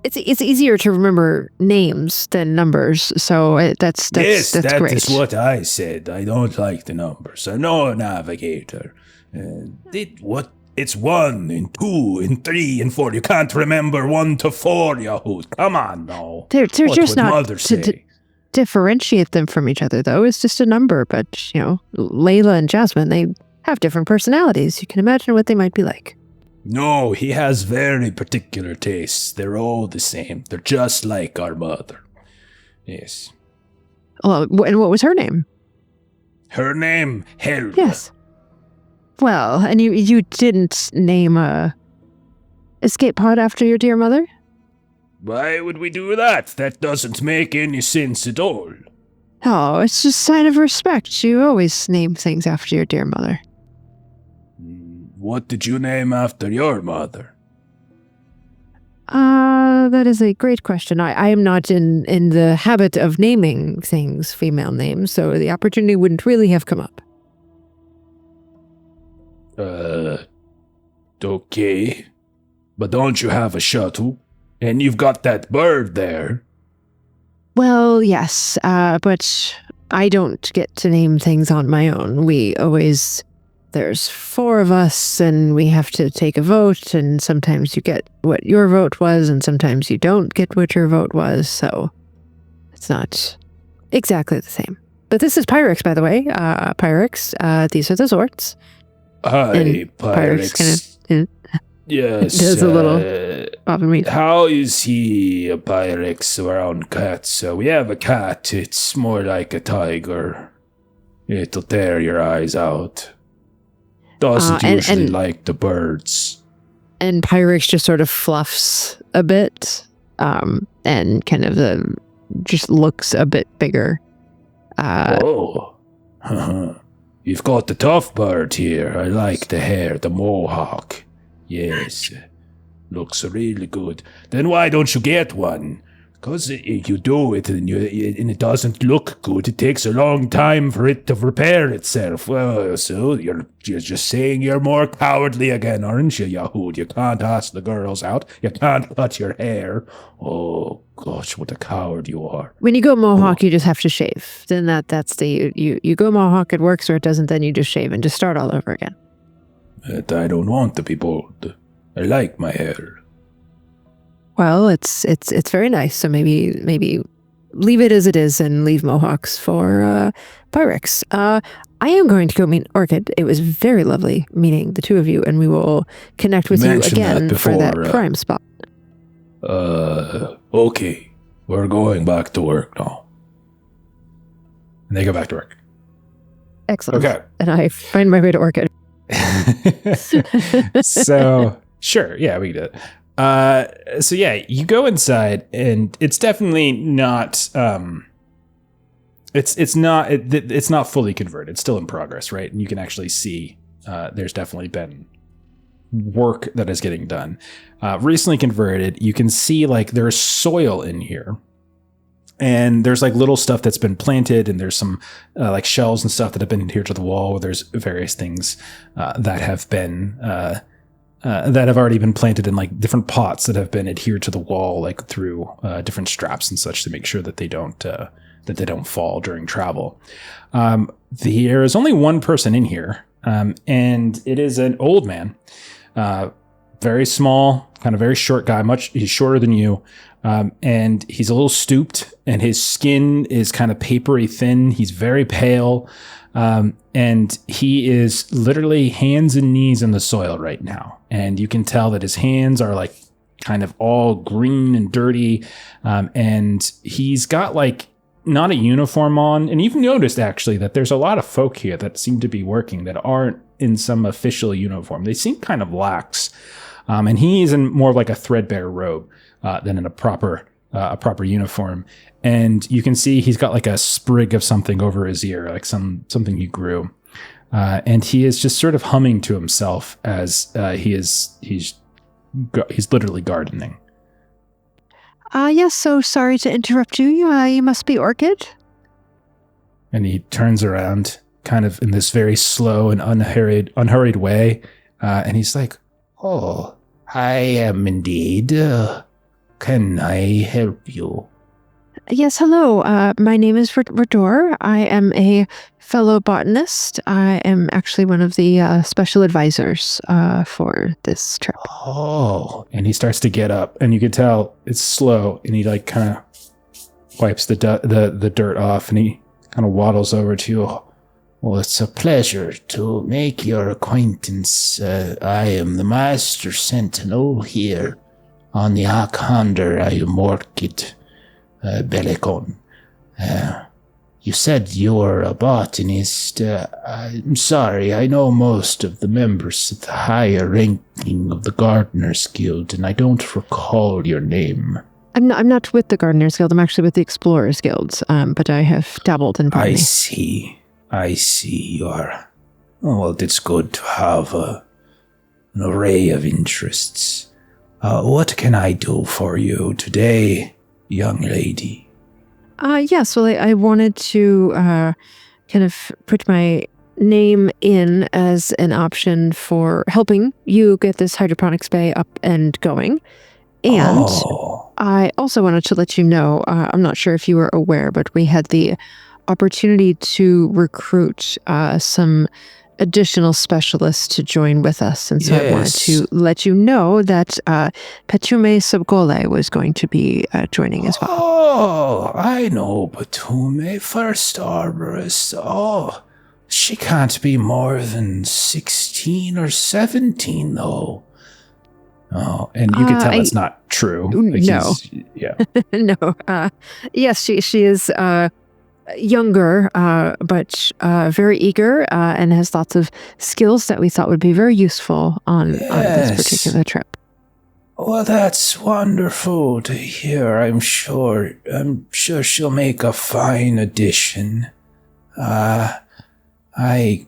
it's easier to remember names than numbers. So that's Yes, that great. is what I said. I don't like the numbers. I'm no navigator. It's 1 and 2 and 3 and 4. You can't remember 1 to 4, Yahoo. Come on now. They're What just would not Mother to say? differentiate them from each other, though. It's just a number. But Layla and Jasmine, they have different personalities. You can imagine what they might be like. No, he has very particular tastes. They're all the same. They're just like our mother. Yes. Well, and what was her name? Her name, Helga. Yes. Well, and you didn't name a escape pod after your dear mother? Why would we do that? That doesn't make any sense at all. Oh, it's just a sign of respect. You always name things after your dear mother. What did you name after your mother? That is a great question. I am not in the habit of naming things female names, so the opportunity wouldn't really have come up. Okay. But don't you have a shuttle? And you've got that bird there. Well, yes, but I don't get to name things on my own. There's 4 of us, and we have to take a vote, and sometimes you get what your vote was, and sometimes you don't get what your vote was, so it's not exactly the same. But this is Pyrex, by the way. Pyrex, these are the Zorts. Hi, And Pyrex kind of Yes. does a little bob and weave. How is he a Pyrex around cats? We have a cat. It's more like a tiger. It'll tear your eyes out. Doesn't usually like the birds. And Pyrex just sort of fluffs a bit, and kind of just looks a bit bigger. You've got the tough bird here. I like the hair, the mohawk. Yes, looks really good. Then why don't you get one? Because you do it and it doesn't look good. It takes a long time for it to repair itself. Well, so you're just saying you're more cowardly again, aren't you, Yahoo? You can't ask the girls out. You can't cut your hair. Oh, gosh, what a coward you are. When you go mohawk, you just have to shave. Then that's you go mohawk, it works, or it doesn't, then you just shave and just start all over again. But I don't want to be bald. I like my hair. Well, it's very nice. So maybe leave it as it is and leave mohawks for Pyrex. I am going to go meet Orchid. It was very lovely meeting the two of you, and we will connect with you again for that crime spot. Okay. We're going back to work now. And they go back to work. Excellent. Okay. And I find my way to Orchid. So, sure. Yeah, we can do it. So yeah, you go inside and it's definitely not, it's not fully converted. It's still in progress, right? And you can actually see, there's definitely been work that is getting done. Recently converted, you can see like there's soil in here. And there's like little stuff that's been planted, and there's some like shells and stuff that have been adhered to the wall. Where there's various things that have been that have already been planted in like different pots that have been adhered to the wall, like through different straps and such, to make sure that they don't fall during travel. There is only one person in here, and it is an old man, very small, kind of very short guy. He's shorter than you. And he's a little stooped, and his skin is kind of papery thin. He's very pale. And he is literally hands and knees in the soil right now. And you can tell that his hands are like kind of all green and dirty. And he's got like not a uniform on. And you've noticed actually that there's a lot of folk here that seem to be working that aren't in some official uniform. They seem kind of lax. And he is in more of like a threadbare robe than in a proper uniform. And you can see he's got like a sprig of something over his ear, like something he grew. And he is just sort of humming to himself as he's literally gardening. Yes, so sorry to interrupt you. You must be Orchid? And he turns around kind of in this very slow and unhurried way. And he's like, Oh, I am indeed. Can I help you? Yes, hello. My name is Richter. I am a fellow botanist. I am actually one of the special advisors for this trip. oh, and he starts to get up, and you can tell it's slow, and he like kind of wipes the dirt off, and he kind of waddles over to you. Well, it's a pleasure to make your acquaintance. I am the Master Sentinel here on the Akhander. I am Orchid Belicon. You said you're a botanist. I'm sorry, I know most of the members of the higher ranking of the Gardeners Guild, and I don't recall your name. I'm not with the Gardeners Guild. I'm actually with the Explorers Guild, but I have dabbled in botany. I see you are. Oh, well, it's good to have an array of interests. What can I do for you today, young lady? Yes, well, I wanted to kind of put my name in as an option for helping you get this hydroponics bay up and going. And I also wanted to let you know, I'm not sure if you were aware, but we had the opportunity to recruit some additional specialists to join with us. And so I wanted to let you know that Petume Subgole was going to be joining as well. Oh, I know Petume, first arborist. Oh, she can't be more than 16 or 17, though. Oh, and you can tell it's not true. Like no. Yeah. No. Yes, she is younger, but very eager and has lots of skills that we thought would be very useful on this particular trip. Well, that's wonderful to hear. I'm sure she'll make a fine addition. I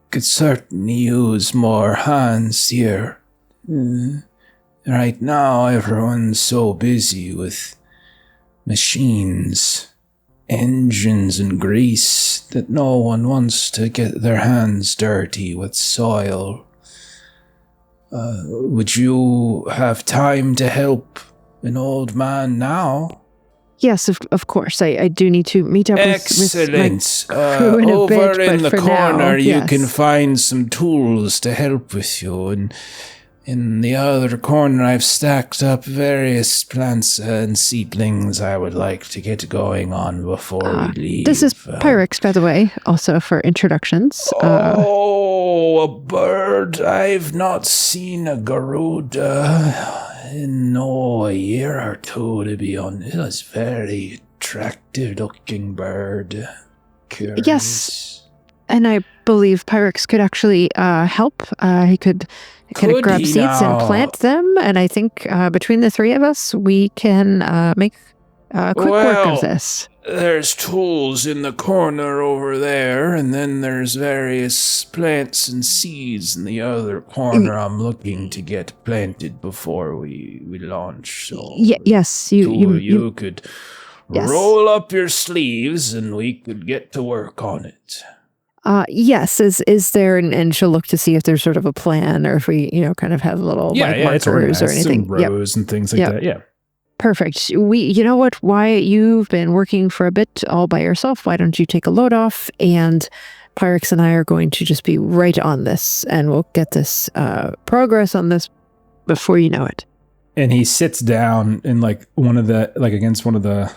could certainly use more hands here. Right now, everyone's so busy with machines, engines, and grease that no one wants to get their hands dirty with soil. Would you have time to help an old man now? Yes, of course. I do need to meet up with my crew in a over bit, in but the for corner, now, you yes. can find some tools to help with you. And in the other corner, I've stacked up various plants and seedlings I would like to get going on before we leave. This is Pyrex, by the way, also for introductions. A bird. I've not seen a Garuda in a year or two, to be honest. It's a very attractive looking bird. Curious. Yes, and I believe Pyrex could actually help. He could kind of grab seeds and plant them, and I think between the three of us, we can make quick work of this. There's tools in the corner over there, and then there's various plants and seeds in the other corner I'm looking to get planted before we launch. So yes, you could roll up your sleeves, and we could get to work on it. Yes, is there, and she'll look to see if there's sort of a plan, or if we, kind of have little markers or anything. Some rows and things like that. Yeah. Perfect. You know what? Why you've been working for a bit all by yourself? Why don't you take a load off? And Pyrex and I are going to just be right on this, and we'll get this progress on this before you know it. And he sits down in against one of the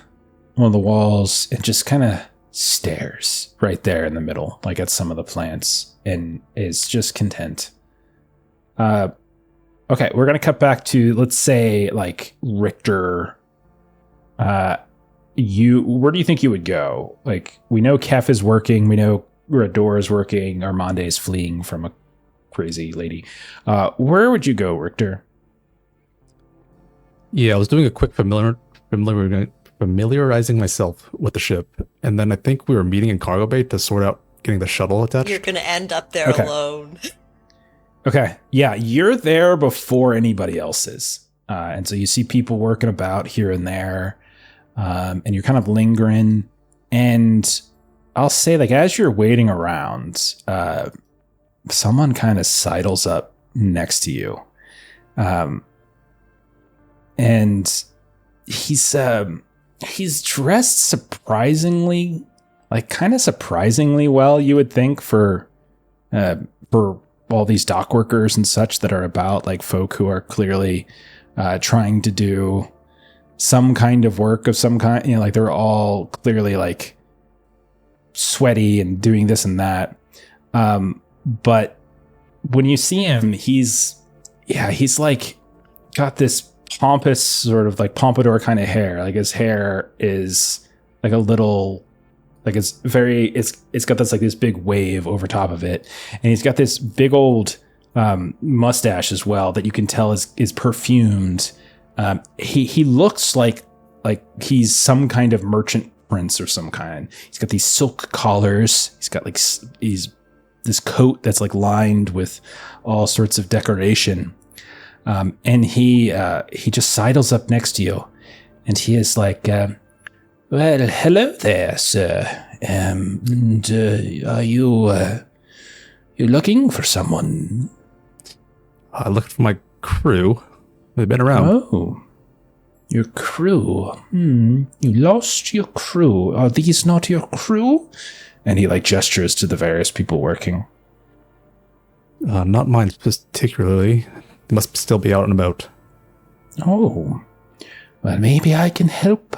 walls, and just kind of stares right there in the middle, like at some of the plants, and is just content. Okay, we're gonna cut back to, let's say, like Richter. Where do you think you would go? Like, we know Kef is working, we know Rador is working, Armande is fleeing from a crazy lady. Where would you go, Richter? Yeah, I was doing a quick familiarizing myself with the ship, and then I think we were meeting in cargo bay to sort out getting the shuttle attached. You're gonna end up there Okay. alone. Okay, yeah, you're there before anybody else is. And so you see people working about here and there, and you're kind of lingering. And I'll say, like, as you're waiting around, someone kind of sidles up next to you. And he's dressed surprisingly, like kind of surprisingly well, you would think, for all these dock workers and such that are about, like folk who are clearly trying to do some kind of work of some kind. You know, like they're all clearly like sweaty and doing this and that. But when you see him, he's like got this pompous sort of like pompadour kind of hair. Like his hair is like a little, like it's got this like this big wave over top of it, and he's got this big old mustache as well that you can tell is perfumed. He looks like he's some kind of merchant prince or some kind. He's got these silk collars. He's got like this coat that's like lined with all sorts of decoration. And he just sidles up next to you, and he is like, well, hello there, sir. And are you looking for someone? I looked for my crew. They've been around. Oh, your crew. You lost your crew. Are these not your crew? And he like gestures to the various people working. Not mine particularly. They must still be out and about. Oh, well, maybe I can help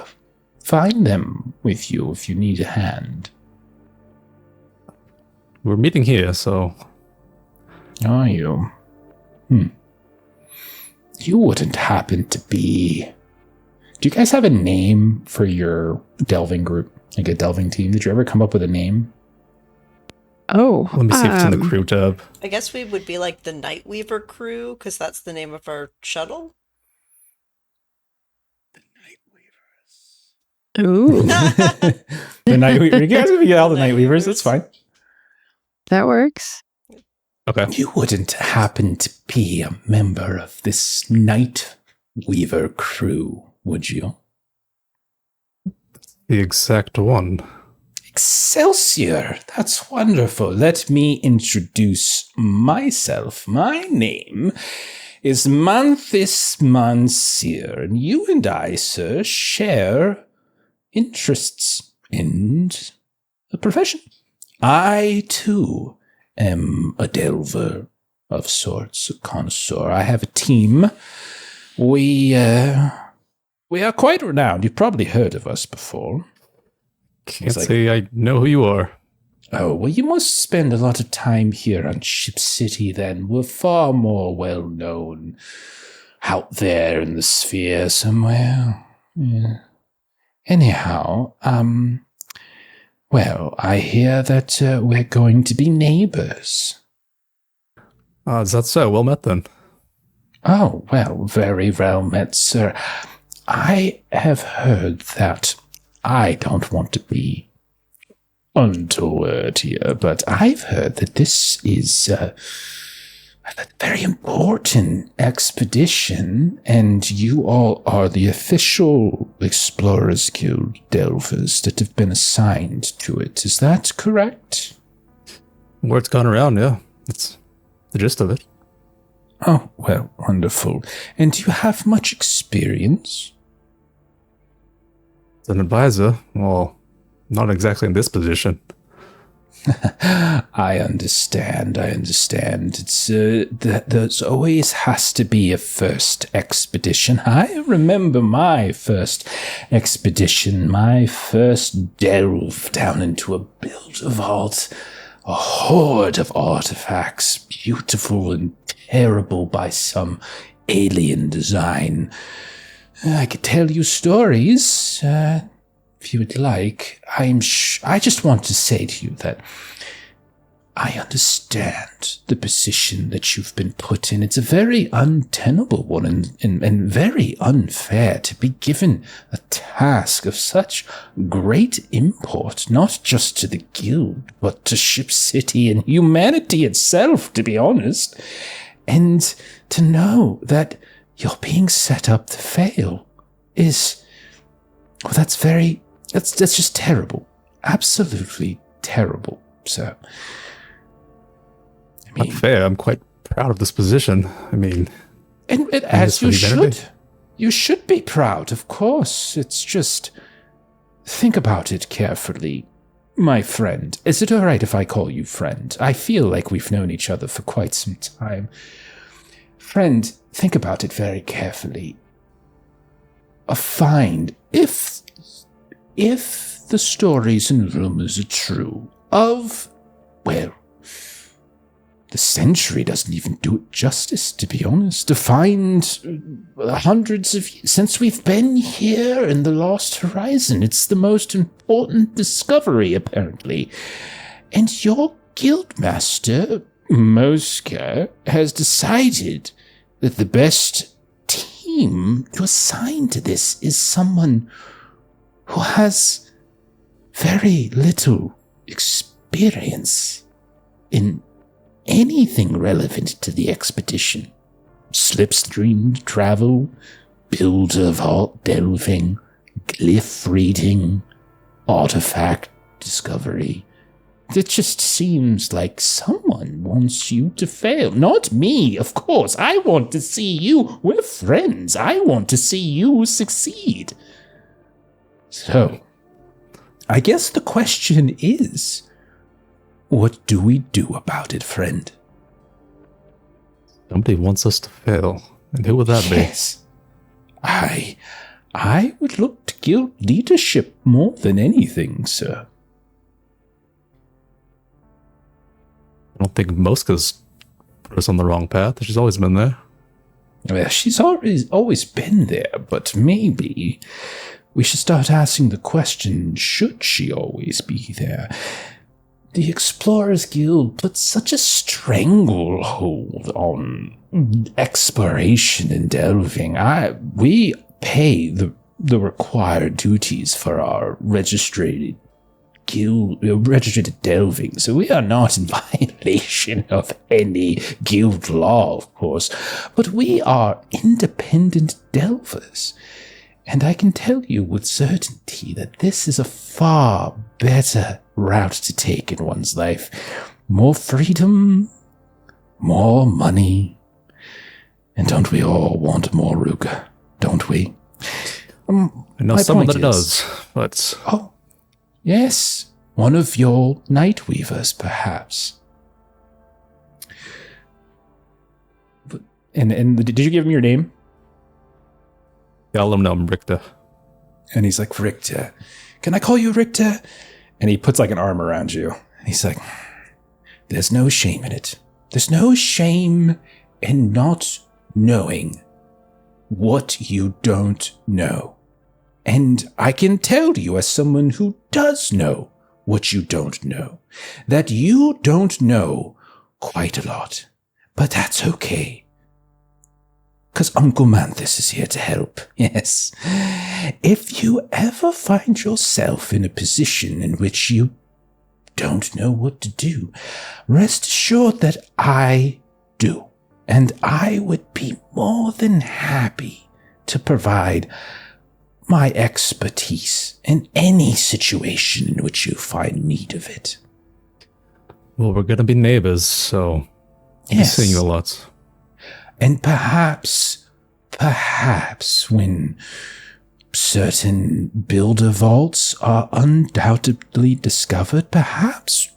find them with you if you need a hand. We're meeting here, so... Are you? You wouldn't happen to be... Do you guys have a name for your delving group? Like a delving team? Did you ever come up with a name? Oh. Let me see if it's in the crew tab. I guess we would be like the Nightweaver crew, because that's the name of our shuttle. Ooh. The Nightweaver. You guys can be all the Nightweavers. That's fine. That works. Okay. You wouldn't happen to be a member of this Nightweaver crew, would you? The exact one. Excelsior! That's wonderful. Let me introduce myself. My name is Manthis Mansir, and you and I, sir, share interests in a profession. I, too, am a delver of sorts, a connoisseur. I have a team. We are quite renowned. You've probably heard of us before. Can't say I know who you are. Oh, well, you must spend a lot of time here on Ship City then. We're far more well known out there in the sphere somewhere. Yeah. Anyhow, well, I hear that we're going to be neighbors. Is that so? Well met then. Oh, well, very well met, sir. I have heard that I don't want to be untoward here, but I've heard that this is a very important expedition, and you all are the official Explorers Guild delvers that have been assigned to it. Is that correct? Word's gone around, yeah. That's the gist of it. Oh, well, wonderful. And do you have much experience? As an advisor, well, not exactly in this position. I understand. It's there's always has to be a first expedition. I remember my first expedition, my first delve down into a builder vault, a horde of artifacts, beautiful and terrible by some alien design. I could tell you stories, if you would like. I just want to say to you that I understand the position that you've been put in. It's a very untenable one and very unfair to be given a task of such great import, not just to the guild, but to Ship City and humanity itself, to be honest. And to know that you're being set up to fail is, well, that's just terrible. Absolutely terrible. So, I mean, not fair. I'm quite proud of this position. I mean, and as you should. You should be proud, of course. It's just, think about it carefully, my friend. Is it all right if I call you friend? I feel like we've known each other for quite some time. Friend, think about it very carefully. If the stories and rumors are true of, well, the century doesn't even do it justice, to be honest. To find hundreds of years since we've been here in the Lost Horizon, it's the most important discovery, apparently. And your guildmaster, Moska, has decided that the best team to assign to this is someone who has very little experience in anything relevant to the expedition. Slipstream travel, builder vault delving, glyph reading, artifact discovery. It just seems like someone wants you to fail. Not me, of course. I want to see you. We're friends. I want to see you succeed. So, I guess the question is, what do we do about it, friend? Somebody wants us to fail. And who would that be? Yes. I would look to guild leadership more than anything, sir. I don't think Moska's put us on the wrong path. She's always been there. Well, she's always been there, but maybe we should start asking the question, should she always be there? The Explorers Guild puts such a stranglehold on exploration and delving. We pay the required duties for our registered delving, so we are not in violation of any guild law, of course, but we are independent delvers. And I can tell you with certainty that this is a far better route to take in one's life. More freedom, more money. And don't we all want more Ruga, don't we? I know someone that does, but... Oh, yes. One of your night weavers, perhaps. And did you give him your name? Yeah, I'll let him know I'm Richter. And he's like, Richter, can I call you Richter? And he puts like an arm around you. And he's like, there's no shame in it. There's no shame in not knowing what you don't know. And I can tell you as someone who does know what you don't know, that you don't know quite a lot. But that's okay. Because Uncle Manthus is here to help, yes. If you ever find yourself in a position in which you don't know what to do, rest assured that I do. And I would be more than happy to provide my expertise in any situation in which you find need of it. Well, we're going to be neighbors, so I'll be seeing you a lot. And perhaps when certain builder vaults are undoubtedly discovered, perhaps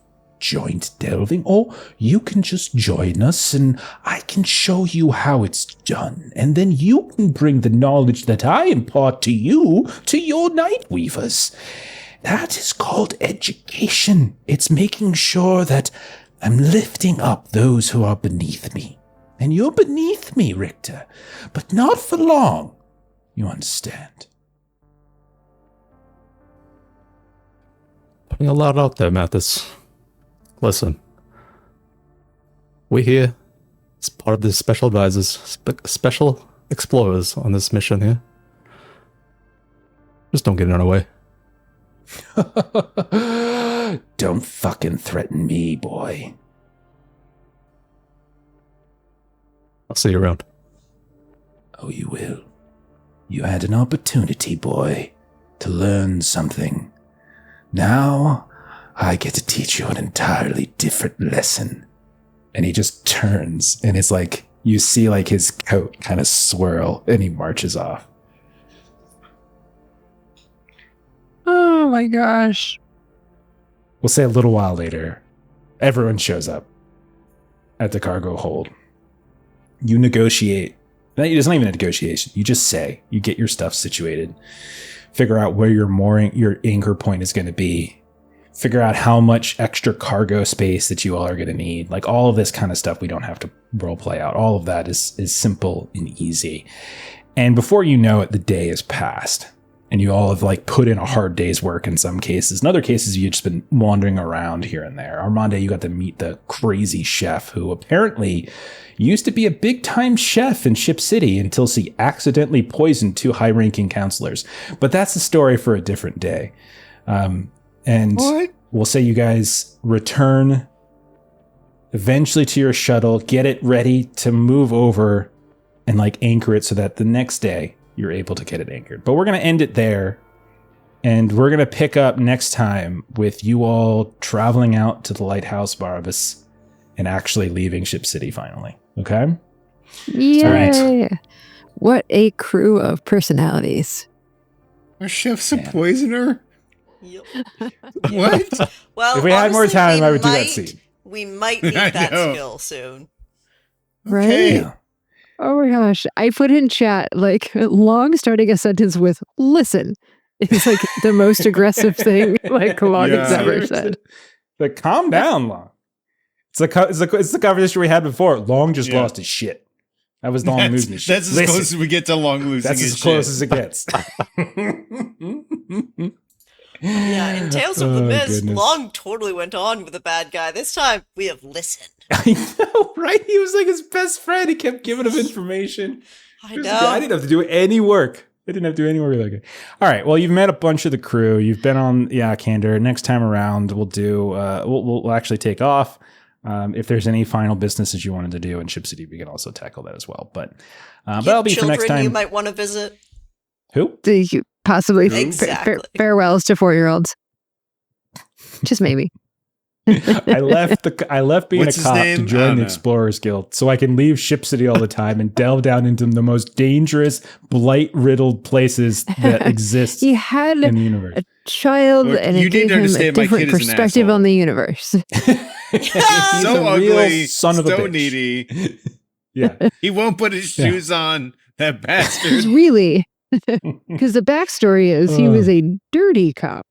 joint delving, or you can just join us and I can show you how it's done. And then you can bring the knowledge that I impart to you to your night weavers. That is called education. It's making sure that I'm lifting up those who are beneath me. And you're beneath me, Richter, but not for long. You understand? Putting a lot out there, Mathis. Listen. We here, as part of the special advisors, special explorers on this mission here. Just don't get in our way. Don't fucking threaten me, boy. I'll see you around. Oh, you will. You had an opportunity, boy, to learn something. Now, I get to teach you an entirely different lesson. And he just turns, and it's like, you see like his coat kind of swirl, and he marches off. Oh my gosh. We'll say a little while later, everyone shows up at the cargo hold. You negotiate. It's not even a negotiation. You just say, you get your stuff situated, figure out where your anchor point is going to be, figure out how much extra cargo space that you all are going to need. Like all of this kind of stuff we don't have to role play out. All of that is simple and easy. And before you know it, the day is passed. And you all have like put in a hard day's work in some cases. In other cases, you've just been wandering around here and there. Armande, you got to meet the crazy chef who apparently used to be a big time chef in Ship City until she accidentally poisoned 2 high ranking counselors. But that's a story for a different day. And What? we'll say you guys return eventually to your shuttle, get it ready to move over and like anchor it so that the next day you're able to get it anchored. But we're going to end it there. And we're going to pick up next time with you all traveling out to the lighthouse Barbas and actually leaving Ship City finally. Okay? Yay! What a crew of personalities. Our chef's a poisoner? Yep. What? Well, If we had more honestly, time, we I would do that might- scene. We might need I that know. skill soon. Right? Okay. Yeah. Oh my gosh. I put in chat, like, long starting a sentence with listen is like the most aggressive thing like Long has Yeah. ever said. But calm down, Long. It's the conversation we had before. Long just Yeah. lost his shit. That was Long losing his shit. That's as Listen, close as we get to Long losing that's his as close shit. as it gets. Yeah, in Tales of the Oh, Mist, goodness. Long totally went on with the bad guy. This time, we have listened. I know, right? He was like his best friend. He kept giving him information. I It was know. good. I didn't have to do any work. I didn't have to do any work with that guy. All right. Well, you've met a bunch of the crew. You've been on Akhander. Next time around, we'll do. We'll actually take off. If there's any final businesses you wanted to do in Ship City, we can also tackle that as well. But that'll be for Children next time. you might want to visit. Who? Possibly Exactly. farewells to 4-year-olds. Just maybe. I left being What's a his cop name? to I join don't the know. Explorers Guild, so I can leave Ship City all the time and delve down into the most dangerous, blight-riddled places that exist He had in the universe. a child Look, and you it need gave to him a understand my different kid is an perspective asshole. on the universe. He's So a real ugly, son of a so bitch. needy. Yeah. He won't put his Yeah. shoes on. That Because bastard. really, because the backstory is he was a dirty cop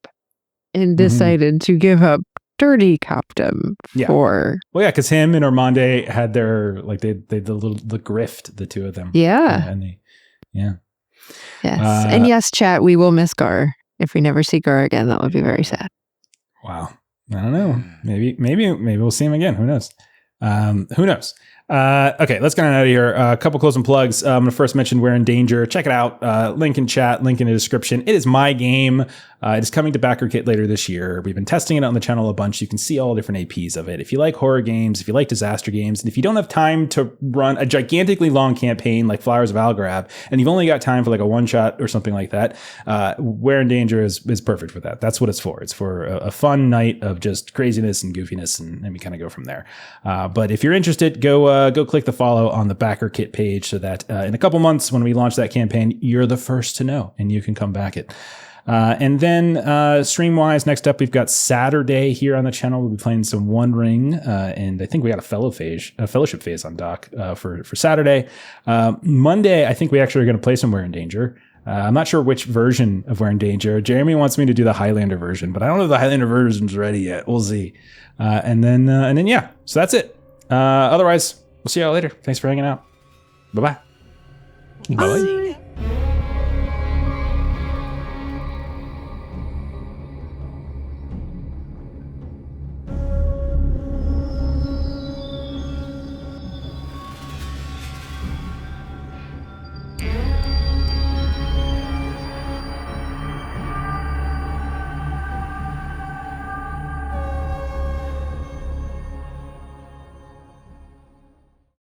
and decided to give up dirty copdom Yeah. for Well, yeah, because him and Armande had their the grift, the two of them. yeah. And they, yeah. Yes. Uh, And yes, chat, we will miss Gar. If we never see Gar again, that would be very sad. Wow. I don't know. Maybe we'll see him again. Who knows? Who knows? Okay, let's get on out of here. A couple closing plugs. I'm going to first mention We're in Danger. Check it out. Link in chat, link in the description. It is my game. It is coming to BackerKit later this year. We've been testing it on the channel a bunch. You can see all different APs of it. If you like horror games, if you like disaster games, and if you don't have time to run a gigantically long campaign like Flowers of Algorab, and you've only got time for like a one shot or something like that, We're in Danger is perfect for that. That's what it's for. It's for a fun night of just craziness and goofiness, and we kind of go from there. But if you're interested, go click the follow on the BackerKit page so that in a couple months when we launch that campaign, you're the first to know and you can come back it. And then stream-wise, next up, we've got Saturday here on the channel. We'll be playing some One Ring, and I think we got a fellowship phase on dock for Saturday. Monday, I think we actually are going to play some We're in Danger. I'm not sure which version of We're in Danger. Jeremy wants me to do the Highlander version, but I don't know if the Highlander version's ready yet. We'll see. And then yeah, so that's it. Otherwise, we'll see y'all later. Thanks for hanging out. Bye-bye. Bye.